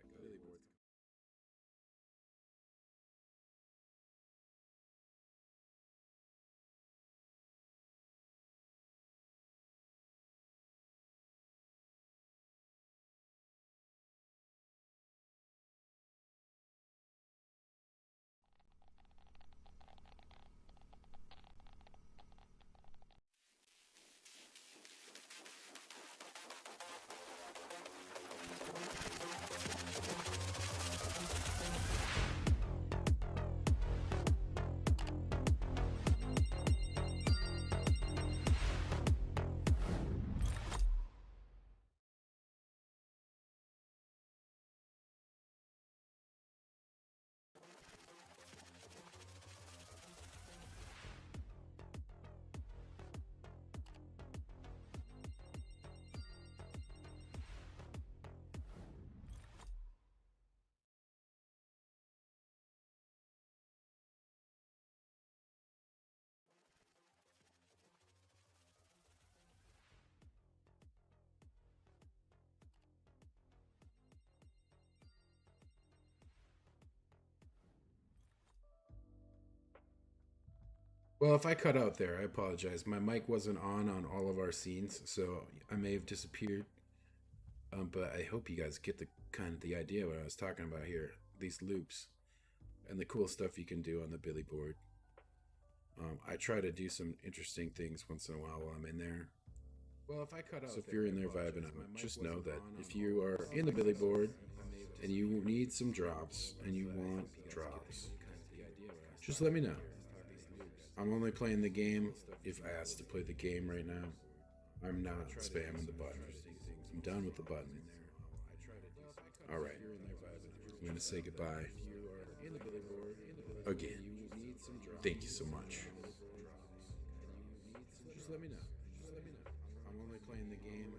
Well, if I cut out there, I apologize. My mic wasn't on all of our scenes, so I may have disappeared. But I hope you guys get the kind of the idea what I was talking about here. These loops and the cool stuff you can do on the Billy board. I try to do some interesting things once in a while I'm in there. Well, if I cut out, so if you're in there vibing, just know that if you are in the Billy board and you need some drops and you want drops, just let me know. I'm only playing the game if asked to play the game right now. I'm not spamming the button. I'm done with the button. All right. I'm going to say goodbye again. Thank you so much. Just let me know. I'm only playing the game